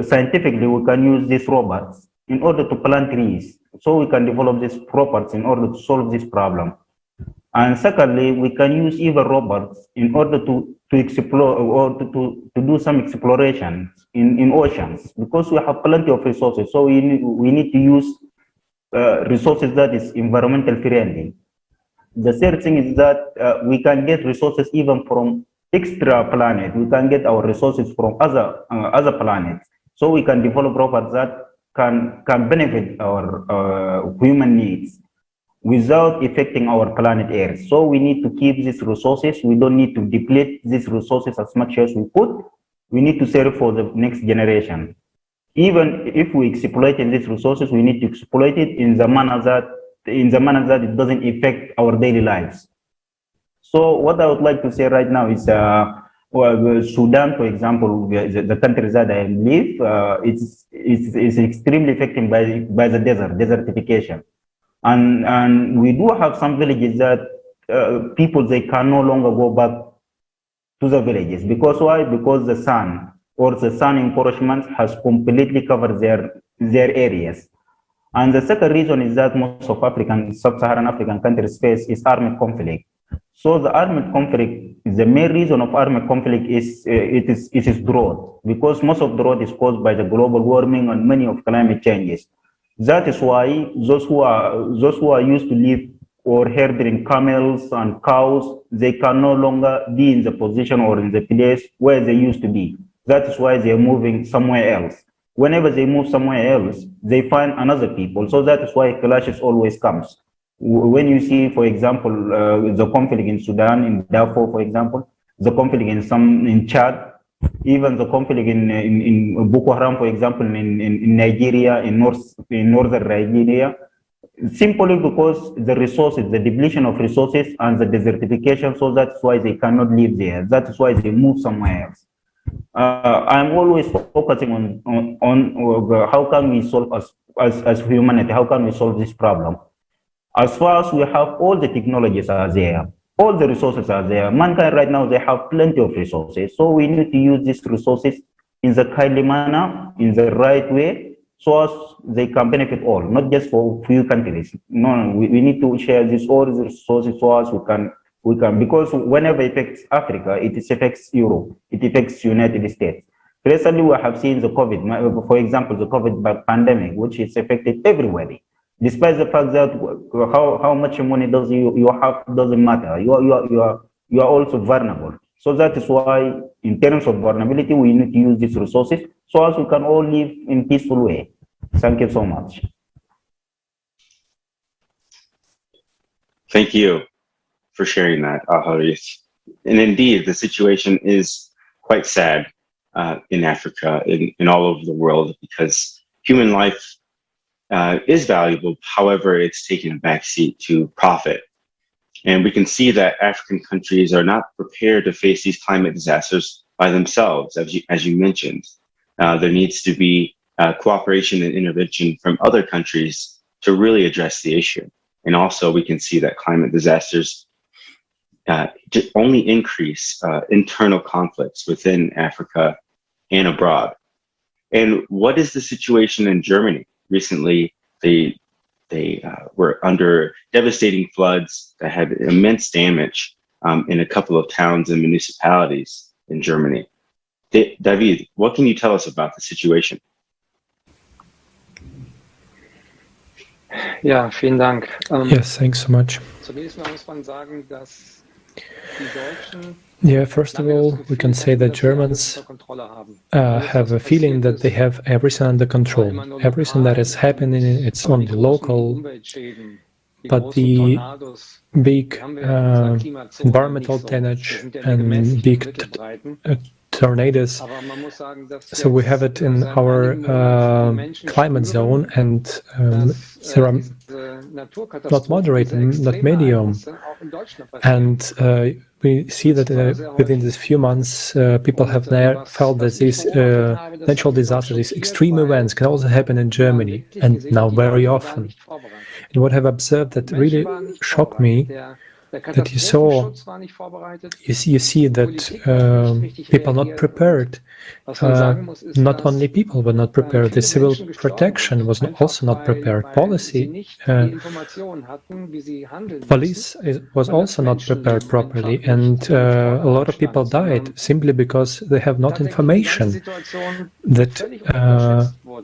scientifically, we can use these robots in order to plant trees. So we can develop these robots in order to solve this problem. And secondly, we can use even robots in order to explore or to do some exploration in oceans, because we have plenty of resources. So we need to use resources that is environmental friendly. The third thing is that we can get resources even from extra planet. We can get our resources from other planets. So we can develop robots that can benefit our human needs without affecting our planet Earth. So we need to keep these resources. We don't need to deplete these resources as much as we could. We need to serve for the next generation. Even if we exploit these resources, we need to exploit it in the manner that it doesn't affect our daily lives. So what I would like to say right now is Sudan, for example, the countries that I live, it's extremely affected by the desertification, and we do have some villages that people they can no longer go back to the villages because why? Because the sun or the sun encroachment has completely covered their areas. And the second reason is that most of sub-Saharan African countries face is armed conflict. So the armed conflict, the main reason of armed conflict is it is drought, because most of drought is caused by the global warming and many of climate changes. That is why those who are used to live or herding camels and cows, they can no longer be in the position or in the place where they used to be. That is why they are moving somewhere else. Whenever they move somewhere else, they find another people. So that is why clashes always comes. When you see, for example, the conflict in Sudan, in Darfur, for example, the conflict in Chad, even the conflict in Boko Haram, for example, in Nigeria, in northern Nigeria, simply because the resources, the depletion of resources and the desertification, so that's why they cannot live there. That is why they move somewhere else. I'm always focusing on how can we solve as humanity, how can we solve this problem? As far as we have all the technologies are there, all the resources are there. Mankind right now, they have plenty of resources. So we need to use these resources in the kindly manner, in the right way, so as they can benefit all, not just for few countries. No, we need to share all the resources so as we can, because whenever it affects Africa, it affects Europe, it affects United States. Recently, we have seen the COVID, for example, the COVID pandemic, which is affected everybody. Despite the fact that how much money you have doesn't matter, you are also vulnerable. So that is why, in terms of vulnerability, we need to use these resources so as we can all live in peaceful way. Thank you so much. Thank you for sharing that, Haris. And indeed, the situation is quite sad in Africa, in all over the world, because human life is valuable. However, it's taken a backseat to profit. And we can see that African countries are not prepared to face these climate disasters by themselves, as you mentioned. There needs to be cooperation and intervention from other countries to really address the issue. And also, we can see that climate disasters only increase internal conflicts within Africa and abroad. And what is the situation in Germany? Recently, they were under devastating floods that had immense damage in a couple of towns and municipalities in Germany. David, what can you tell us about the situation? Ja, vielen Dank. Yes, thanks so much. Zunächst mal muss man sagen, dass die Deutschen Yeah, first of all, we can say that Germans have a feeling that they have everything under control. Everything that is happening, it's only local, but the big environmental damage and big tornadoes, so we have it in our climate zone, and there are not moderate and not medium, and we see that within these few months people have felt that these natural disasters, these extreme events can also happen in Germany, and now very often. And what I've observed that really shocked me, that you see that people not prepared, not only people were not prepared, the civil protection was also not prepared, policy, police was also not prepared properly, and a lot of people died simply because they have not information that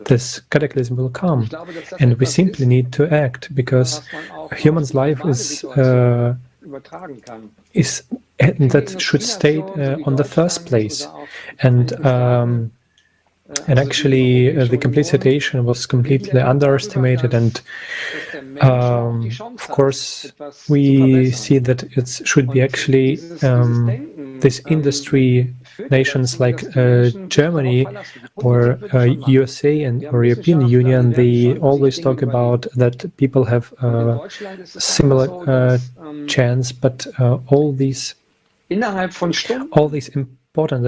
this cataclysm will come, and we simply need to act, because human's life that should stay on the first place, and actually the complete situation was completely underestimated, and of course we see that it should be actually this industry nations like Germany or USA and or European Union, they always talk about that people have similar chance, but all these important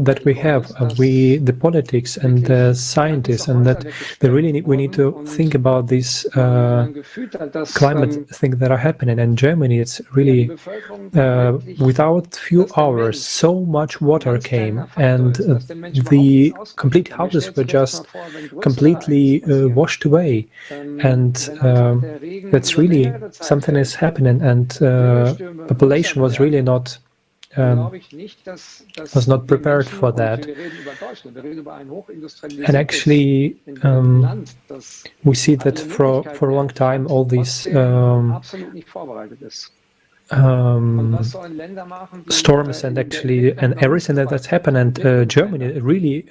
that we have, the politics and the scientists, and that we need to think about this climate thing that are happening in Germany. It's really without few hours, so much water came, and the complete houses were just completely washed away, and that's really something is happening, and population was really not prepared for that. And actually, we see that for a long time all these storms and everything that's happened, and Germany, really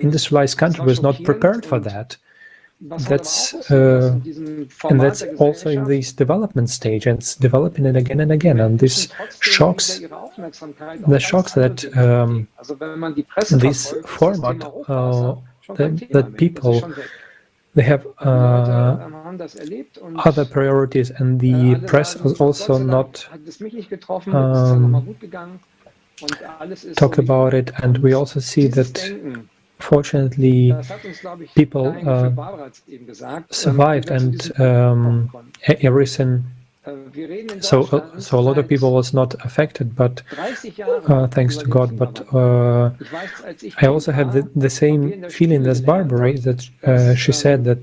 industrialized country, was not prepared for that. That's and that's also in this development stage, and it's developing it again and again. And this shocks that this format that people, they have other priorities, and the press is also not talk about it. And we also see that fortunately people survived, and everything. So a lot of people was not affected, but thanks to God. But I also have the same feeling as Barbara, that she said that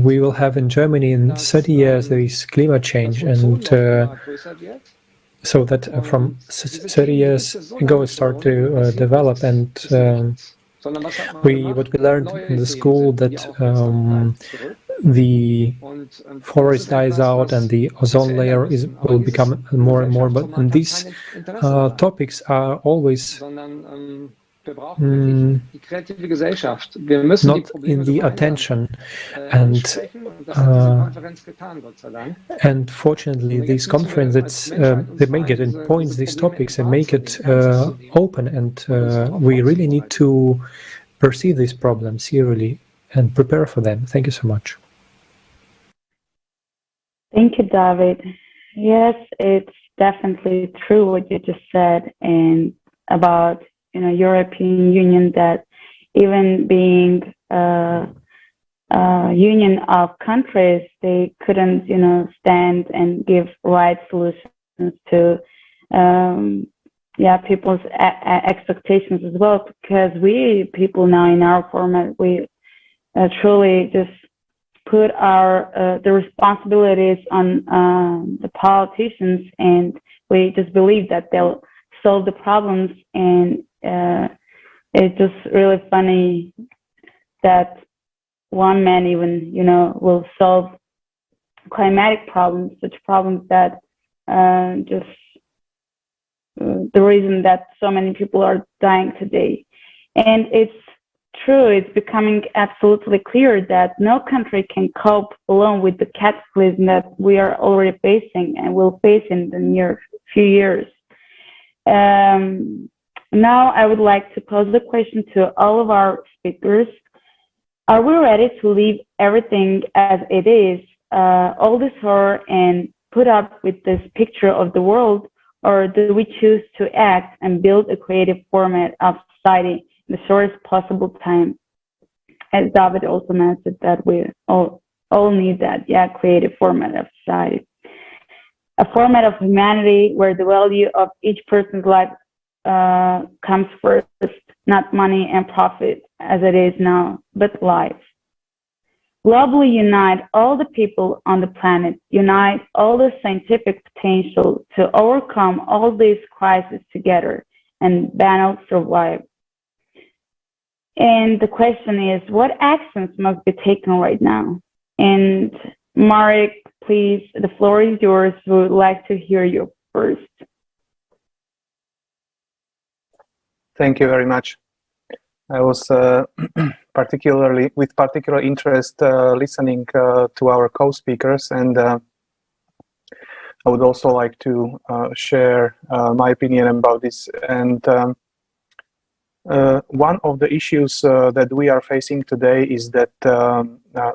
we will have in Germany in 30 years there is climate change, and so that from 30 years ago it started to develop, and what we learned in the school, that the forest dies out and the ozone layer will become more and more. But and these topics are always not in the attention, and fortunately these conferences, they make it in points, these topics, and make it open, and we really need to perceive these problems seriously and prepare for them. Thank you so much. Thank you, David. Yes, it's definitely true what you just said, and about European Union, that even being a union of countries, they couldn't stand and give right solutions to people's expectations as well, because we people now in our format, we truly just put the responsibilities on the politicians, and we just believe that they'll solve the problems. And it's just really funny that one man even will solve climatic problems, such problems that just the reason that so many people are dying today. And it's true, it's becoming absolutely clear that no country can cope alone with the cataclysm that we are already facing and will face in the near few years. Now I would like to pose the question to all of our speakers. Are we ready to leave everything as it is, all this horror, and put up with this picture of the world, or do we choose to act and build a creative format of society in the shortest possible time? As David also mentioned, that we all need that, creative format of society. A format of humanity where the value of each person's life comes first, not money and profit as it is now, but life. Globally unite all the people on the planet, unite all the scientific potential to overcome all these crises together and banal survive. And the question is, what actions must be taken right now? And Marek, please, the floor is yours. We would like to hear you first. Thank you very much. I was with particular interest listening to our co-speakers, and I would also like to share my opinion about this. And one of the issues that we are facing today is that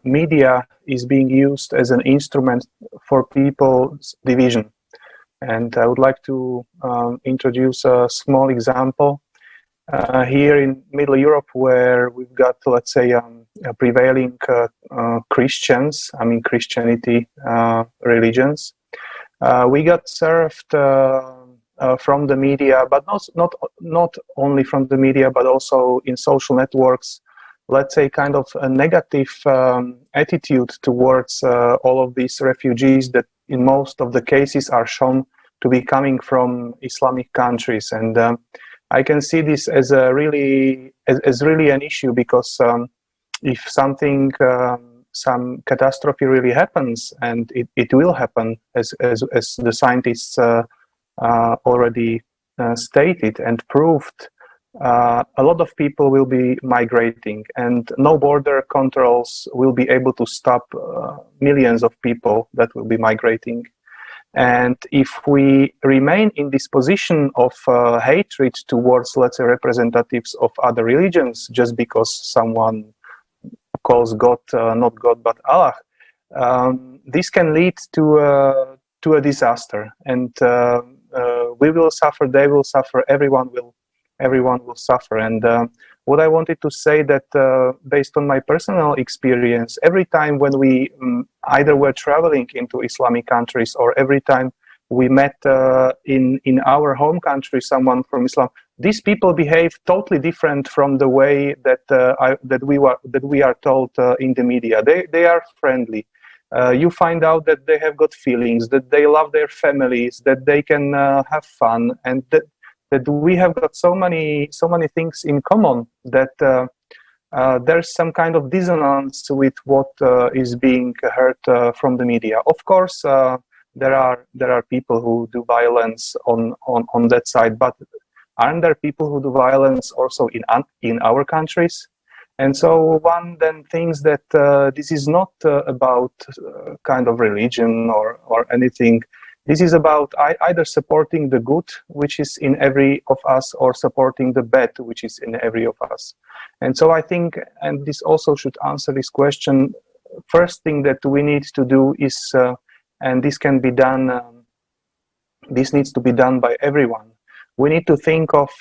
media is being used as an instrument for people's division. And I would like to introduce a small example here in Middle Europe, where we've got, let's say, prevailing Christians, I mean Christianity religions. We got served from the media, but not only from the media, but also in social networks, let's say, kind of a negative attitude towards all of these refugees that in most of the cases are shown to be coming from Islamic countries. And I can see this as a really an issue, because if something, some catastrophe really happens, and it will happen, as the scientists already stated and proved, a lot of people will be migrating, and no border controls will be able to stop millions of people that will be migrating. And if we remain in this position of hatred towards, let's say, representatives of other religions, just because someone calls God not God but Allah, this can lead to a disaster, and we will suffer, they will suffer, everyone will suffer. And what I wanted to say, that based on my personal experience, every time when we either were traveling into Islamic countries, or every time we met in our home country someone from Islam, these people behave totally different from the way that we are told in the media. They are friendly. You find out that they have got feelings, that they love their families, that they can have fun, and that we have got so many things in common, that there's some kind of dissonance with what is being heard from the media. Of course, there are people who do violence on that side, but aren't there people who do violence also in our countries? And so one then thinks that this is not about kind of religion or anything. This is about either supporting the good, which is in every of us, or supporting the bad, which is in every of us. And so I think, and this also should answer this question, first thing that we need to do is, and this can be done, this needs to be done by everyone. We need to think of,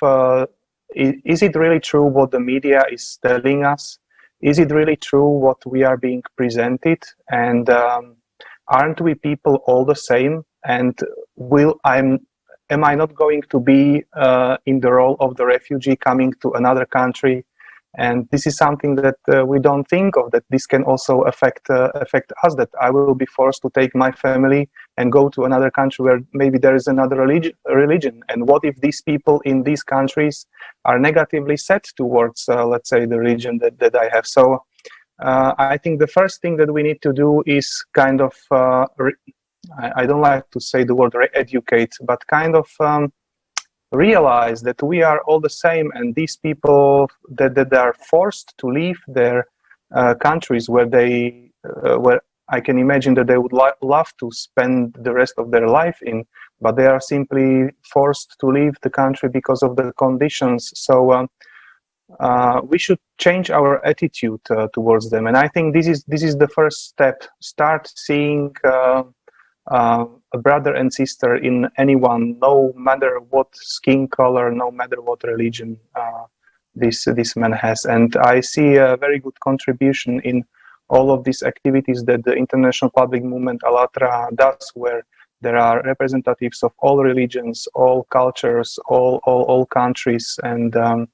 is it really true what the media is telling us? Is it really true what we are being presented? And aren't we people all the same? And am I not going to be in the role of the refugee coming to another country? And this is something that we don't think of, that this can also affect us, that I will be forced to take my family and go to another country where maybe there is another religion. And what if these people in these countries are negatively set towards, let's say, the religion that I have? So I think the first thing that we need to do is kind of, I don't like to say the word re-educate, but kind of realize that we are all the same, and these people that are forced to leave their countries where I can imagine that they would love to spend the rest of their life in, but they are simply forced to leave the country because of the conditions. So we should change our attitude towards them, and I think this is the first step. Start seeing a brother and sister in anyone, no matter what skin color, no matter what religion this man has. And I see a very good contribution in all of these activities that the International Public Movement ALLATRA does, where there are representatives of all religions, all cultures, all countries, and the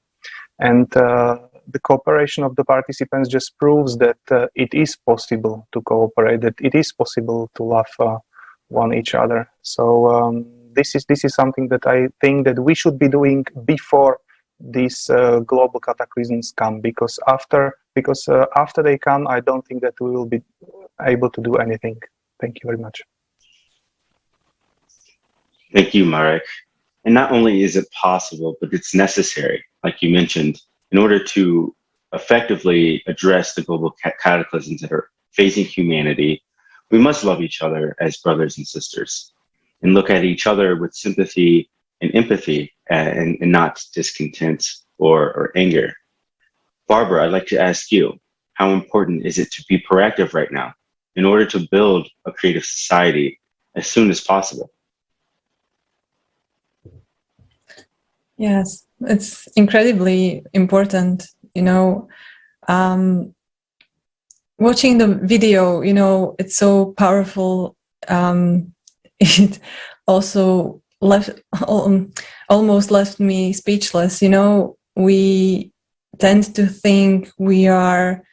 cooperation of the participants just proves that it is possible to cooperate, that it is possible to love one each other. So this is something that I think that we should be doing before these global cataclysms come, because after they come, I don't think that we will be able to do anything. Thank you very much. Thank you, Marek. And not only is it possible, but it's necessary, like you mentioned, in order to effectively address the global cataclysms that are facing humanity. We must love each other as brothers and sisters, and look at each other with sympathy and empathy, and not discontent or anger. Barbara, I'd like to ask you, how important is it to be proactive right now in order to build a creative society as soon as possible? Yes, it's incredibly important, watching the video, it's so powerful. It also almost left me speechless. We tend to think we are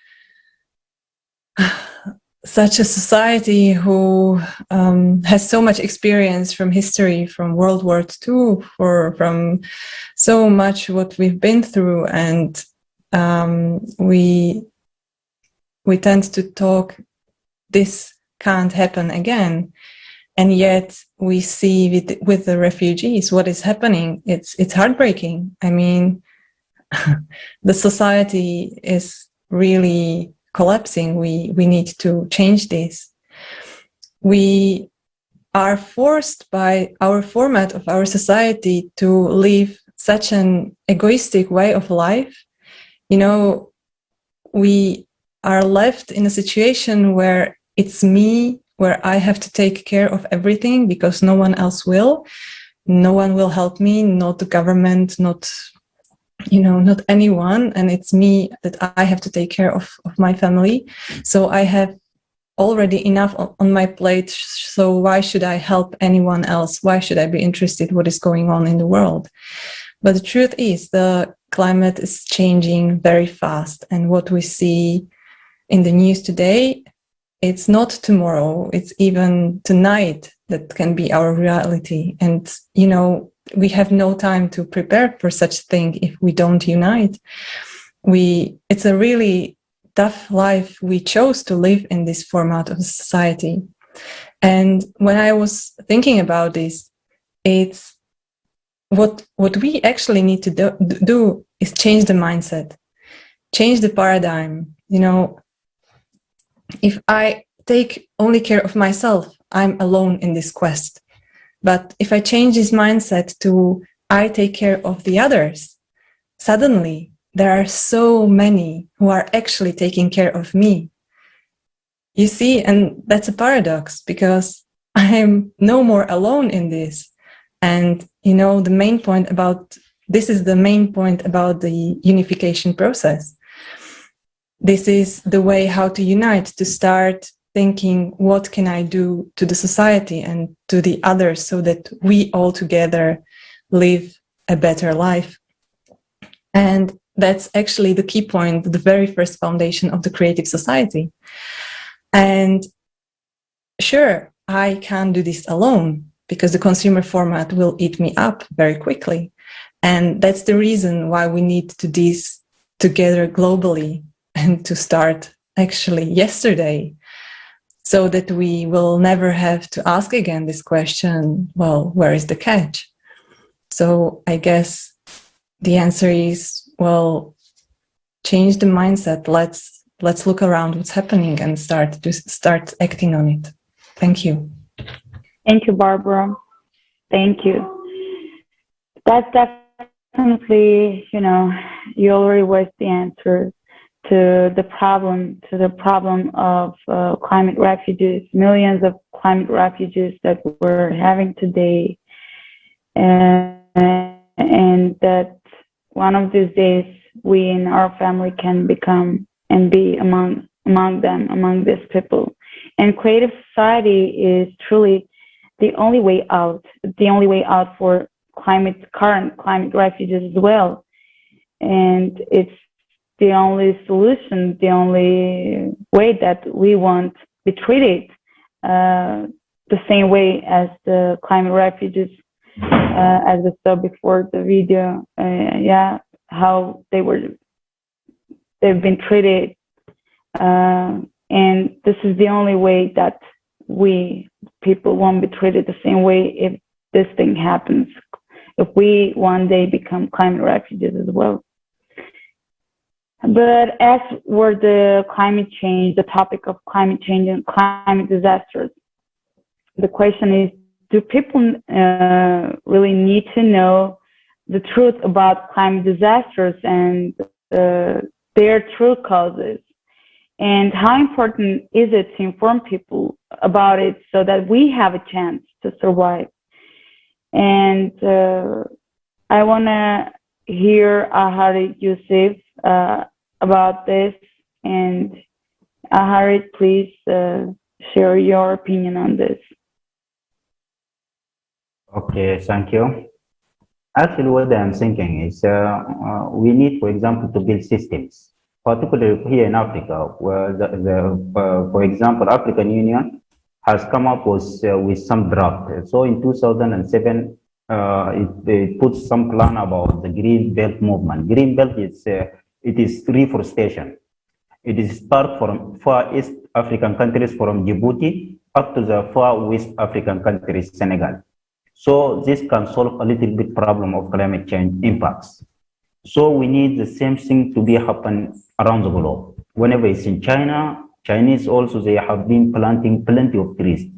such a society who has so much experience from history, from World War II, from so much what we've been through, and we tend to talk, this can't happen again. And yet we see with the refugees what is happening. It's heartbreaking. I mean, the society is really collapsing. We need to change this. We are forced by our format of our society to live such an egoistic way of life. We are left in a situation where it's me, where I have to take care of everything because no one else will. No one will help me, not the government, not anyone. And it's me that I have to take care of my family. So I have already enough on my plate. So why should I help anyone else? Why should I be interested in what is going on in the world? But the truth is the climate is changing very fast. And what we see in the news today, it's not tomorrow, it's even tonight that can be our reality. And, we have no time to prepare for such thing if we don't unite. It's a really tough life we chose to live in this format of society. And when I was thinking about this, it's what we actually need to do is change the mindset, change the paradigm. If I take only care of myself, I'm alone in this quest. But if I change this mindset to I take care of the others, suddenly there are so many who are actually taking care of me. You see, and that's a paradox because I'm no more alone in this. And, the main point about this is the main point about the unification process. This is the way how to unite, to start thinking, what can I do to the society and to the others so that we all together live a better life? And that's actually the key point, the very first foundation of the creative society. And sure, I can't do this alone because the consumer format will eat me up very quickly. And that's the reason why we need to do this together globally and to start actually yesterday, so that we will never have to ask again this question, well, where is the catch? So I guess the answer is, well, change the mindset. Let's look around what's happening and start acting on it. Thank you. Thank you, Barbara. Thank you. That's definitely, you already was the answer to the problem of climate refugees, millions of climate refugees that we're having today, and that one of these days we in our family can become and be among these people. And creative society is truly the only way out for current climate refugees as well. And it's the only solution, the only way that we won't be treated the same way as the climate refugees, as we saw before the video, how they've been treated. And this is the only way that we people won't be treated the same way if this thing happens, if we one day become climate refugees as well. But as for the climate change, the topic of climate change and climate disasters, the question is, do people really need to know the truth about climate disasters and their true causes? And how important is it to inform people about it so that we have a chance to survive? And I want to hear Aharit Yusuf about this. And Aharit, please share your opinion on this. Okay, thank you. Actually, what I'm thinking is we need, for example, to build systems, particularly here in Africa, where for example, African Union has come up with some draft. So in 2007, it puts some plan about the Green Belt movement. Green Belt is it is reforestation. It is start from Far East African countries from Djibouti up to the Far West African countries, Senegal. So this can solve a little bit problem of climate change impacts. So we need the same thing to be happen around the globe. Whenever it's in China, Chinese also, they have been planting plenty of trees.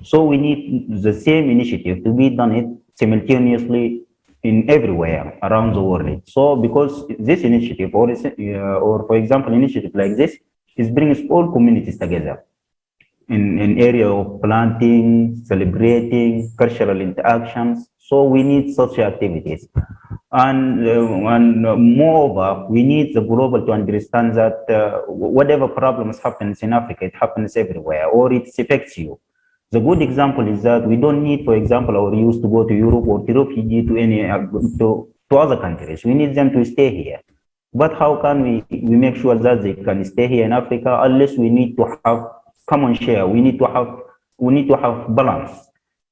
So we need the same initiative to be done it simultaneously in everywhere around the world. So because this initiative or for example, initiative like this is brings all communities together in area of planting, celebrating, cultural interactions. So we need such activities. And moreover, we need the global to understand that whatever problems happens in Africa, it happens everywhere, or it affects you. The good example is that we don't need, for example, our youth to go to Europe or to refugee to any to other countries. We need them to stay here. But how can we make sure that they can stay here in Africa unless we need to have common share? We need to have balance.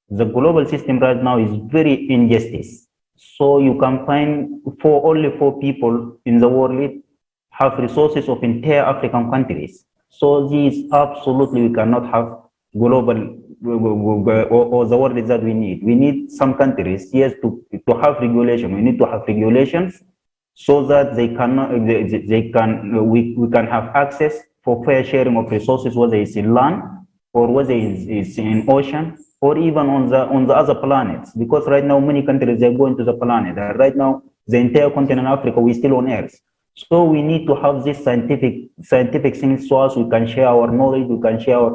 The global system right now is very injustice. So you can find only 4 people in the world have resources of entire African countries. So this absolutely we cannot have global or the world that we need. We need some countries, yes, to have regulation. We need to have regulations so that we can have access for fair sharing of resources, whether it's in land or whether it's in ocean or even on the other planets. Because right now many countries are going to the planet. Right now the entire continent of Africa, we're still on Earth. So we need to have this scientific things so as we can share our knowledge, we can share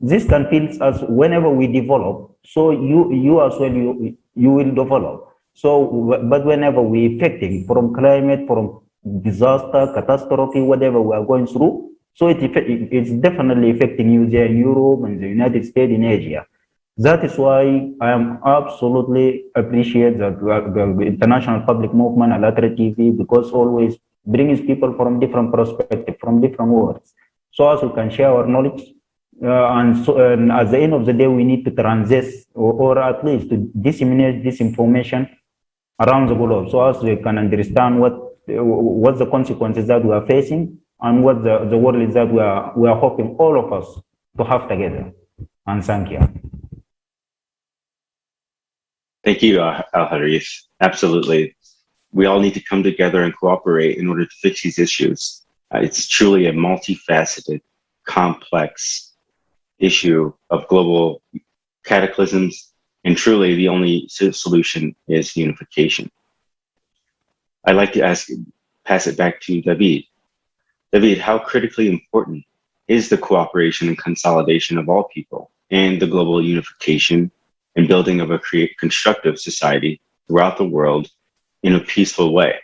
this can feel as whenever we develop, so you as well, you will develop. So, but whenever we affecting from climate, from disaster, catastrophe, whatever we are going through, so it's definitely affecting you there in Europe and the United States, in Asia. That is why I am absolutely appreciate the international public movement, Alatra TV, because always brings people from different perspectives, from different worlds, so as we can share our knowledge. And at the end of the day, we need to transit or at least to disseminate this information around the globe, so as we can understand what the consequences that we are facing and what the world is that we are hoping all of us to have together. And thank you. Thank you, Al-Harith. Absolutely. We all need to come together and cooperate in order to fix these issues. It's truly a multifaceted, complex issue of global cataclysms, and truly the only solution is unification. I'd like to pass it back to David. David, how critically important is the cooperation and consolidation of all people and the global unification and building of a constructive society throughout the world in a peaceful way?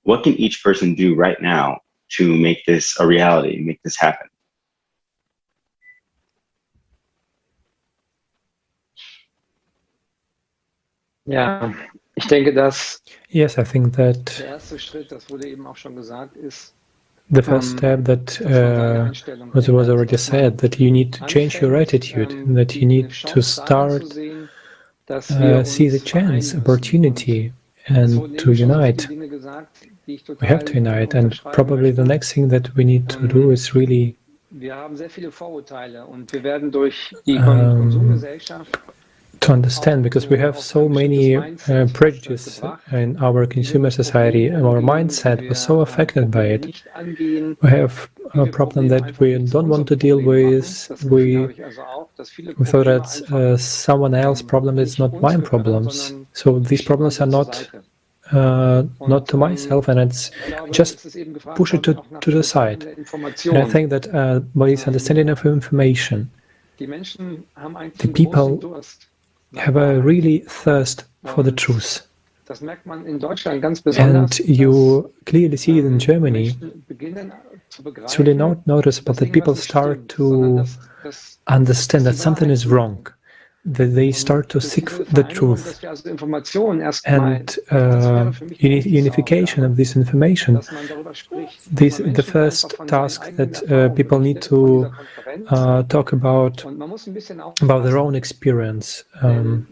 What can each person do right now to make this a reality, make this happen? Ja, ich denke, dass Yes, I think that der erste Schritt, das wurde eben auch schon gesagt, ist, the first step that was already said, that you need to change your attitude, that you need to start see the chance, opportunity, and to unite. We have to unite, and probably the next thing that we need to do is really to understand, because we have so many prejudices in our consumer society, our mindset was so affected by it. We have a problem that we don't want to deal with. We thought that someone else's problem is not my problems. So these problems are not to myself, and it's just push it to the side. And I think that by this understanding of information, the people have a really thirst for the truth. And you clearly see it in Germany. It's really noticeable that people start to understand that something is wrong, that they start to seek the truth. And unification of this information, the first task that people need to talk about their own experience. And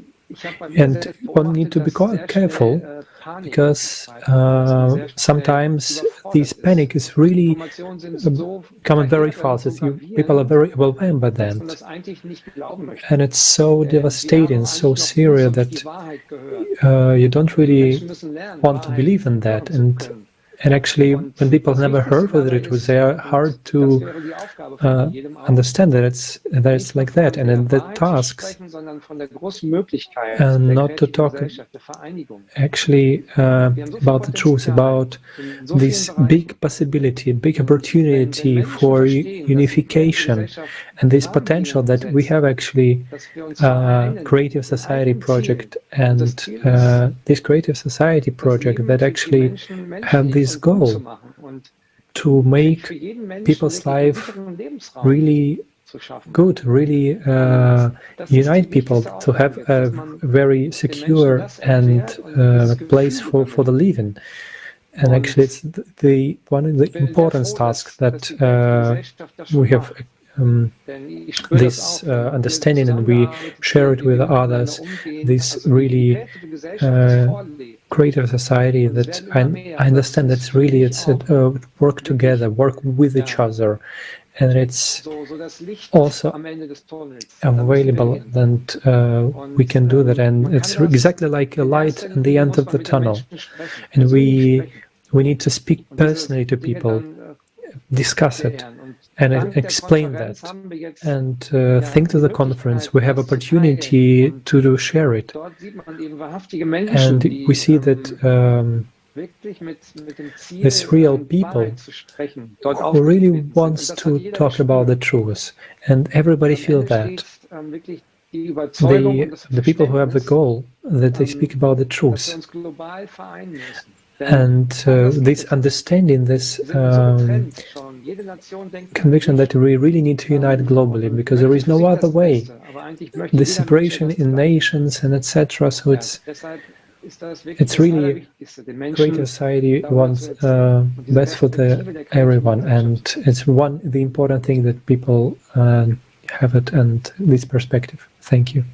one need to be quite careful, because sometimes this panic is really coming very fast. People are very overwhelmed by that, and it's so devastating, so serious that you don't really want to believe in that. And actually, when people never heard of it, they are hard to understand that it's like that. And in the tasks, and not to talk actually about the truth, about this big possibility, big opportunity for unification, and this potential that we have actually creative society project, and this creative society project that actually have this goal to make people's life really good, really unite people, to have a very secure and place for the living. And actually, it's one of the important tasks that we have this understanding, and we share it with others. This really creative society that I understand that's really work together, work with each other, and it's also available, and we can do that, and it's exactly like a light in the end of the tunnel. And we need to speak personally to people, discuss it, and explain that, and think to the conference. We have opportunity to share it, and we see that there's real people who really wants to talk about the truth, and everybody feels that. The people who have the goal that they speak about the truth, and this understanding, this conviction that we really need to unite globally, because there is no other way. The separation in nations and etc. So it's really great society wants best for everyone, and it's the important thing that people have it, and this perspective. Thank you.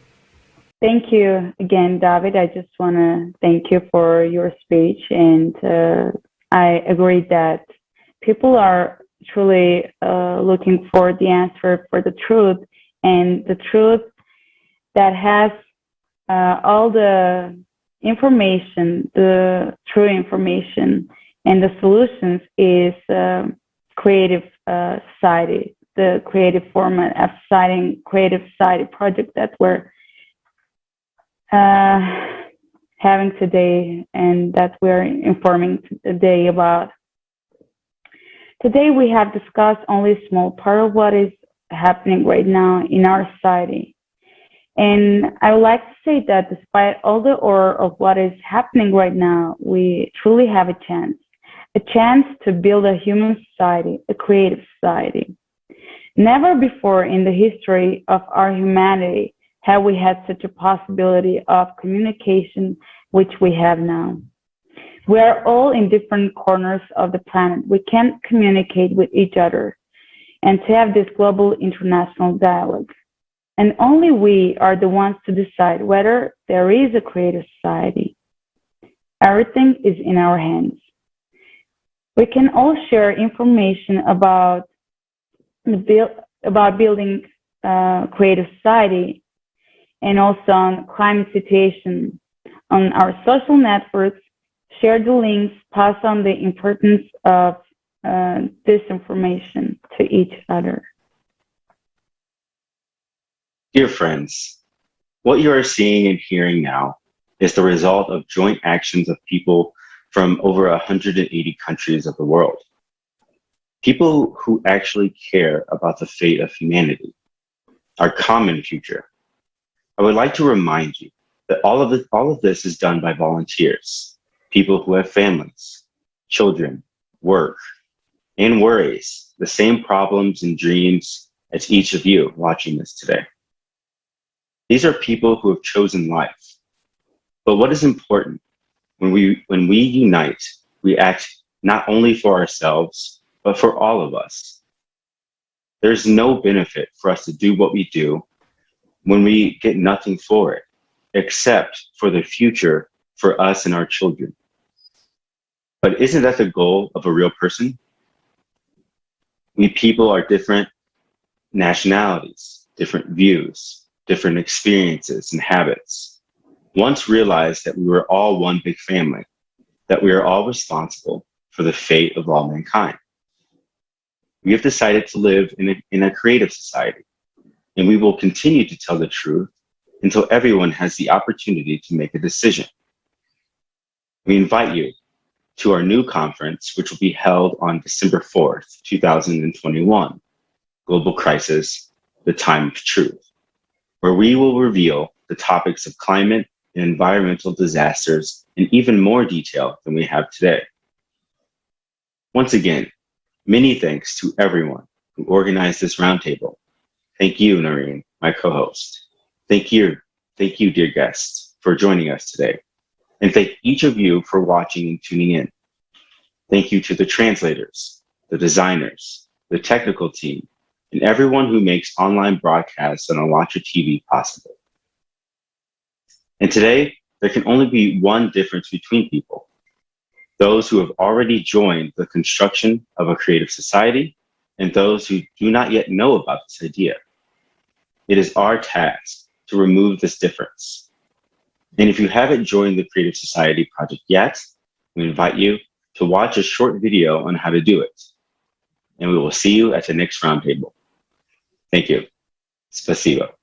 Thank you again, David. I just want to thank you for your speech, and I agree that people are truly looking for the answer, for the truth, and the truth that has all the information, the true information, and the solutions is creative society, the creative format of society, creative society project that we're having today, and that we're informing today about. Today we have discussed only a small part of what is happening right now in our society. And I would like to say that despite all the horror of what is happening right now, we truly have a chance to build a human society, a creative society. Never before in the history of our humanity have we had such a possibility of communication, which we have now. We are all in different corners of the planet. We can't communicate with each other and to have this global international dialogue. And only we are the ones to decide whether there is a creative society. Everything is in our hands. We can all share information about building creative society, and also on climate situation on our social networks, share the links, pass on the importance of this information to each other. Dear friends, what you are seeing and hearing now is the result of joint actions of people from over 180 countries of the world. People who actually care about the fate of humanity, our common future. I would like to remind you That all of this is done by volunteers, people who have families, children, work, and worries, the same problems and dreams as each of you watching this today. These are people who have chosen life. But what is important? When we unite, we act not only for ourselves, but for all of us. There's no benefit for us to do what we do when we get nothing for it, except for the future for us and our children. But isn't that the goal of a real person? We people are different nationalities, different views, different experiences and habits. Once realized that we were all one big family, that we are all responsible for the fate of all mankind. We have decided to live in a creative society, and we will continue to tell the truth until everyone has the opportunity to make a decision. We invite you to our new conference, which will be held on December 4th, 2021, Global Crisis, The Time of Truth, where we will reveal the topics of climate and environmental disasters in even more detail than we have today. Once again, many thanks to everyone who organized this roundtable. Thank you, Noreen, my co-host. Thank you, dear guests, for joining us today. And thank each of you for watching and tuning in. Thank you to the translators, the designers, the technical team, and everyone who makes online broadcasts on Elantra TV possible. And today, there can only be one difference between people: those who have already joined the construction of a creative society and those who do not yet know about this idea. It is our task to remove this difference. And if you haven't joined the Creative Society project yet, we invite you to watch a short video on how to do it. And we will see you at the next roundtable. Thank you. Спасибо.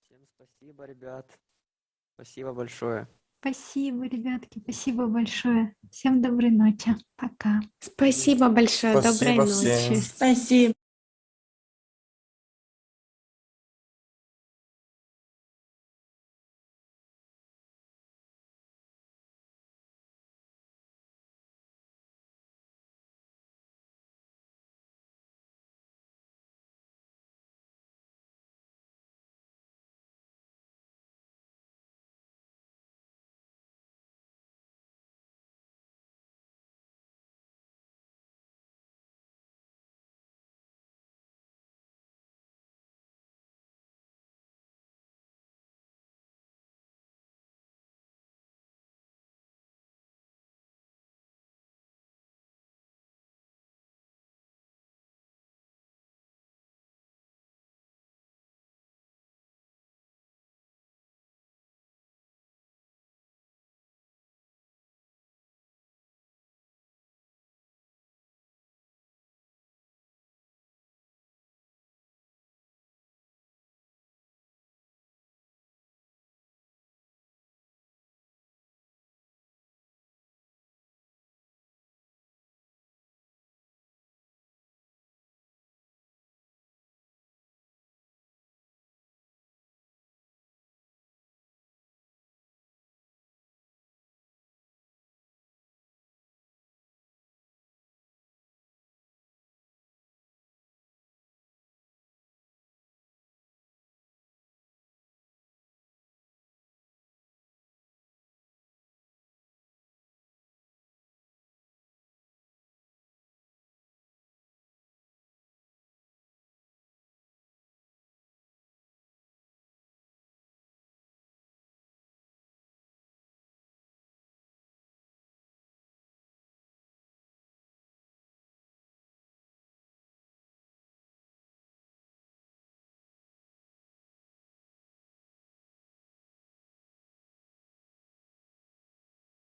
Всем спасибо, ребят. Спасибо большое. Спасибо, ребятки, спасибо большое. Всем доброй ночи. Пока. Спасибо большое. Доброй Спасибо ночи. всем. Спасибо.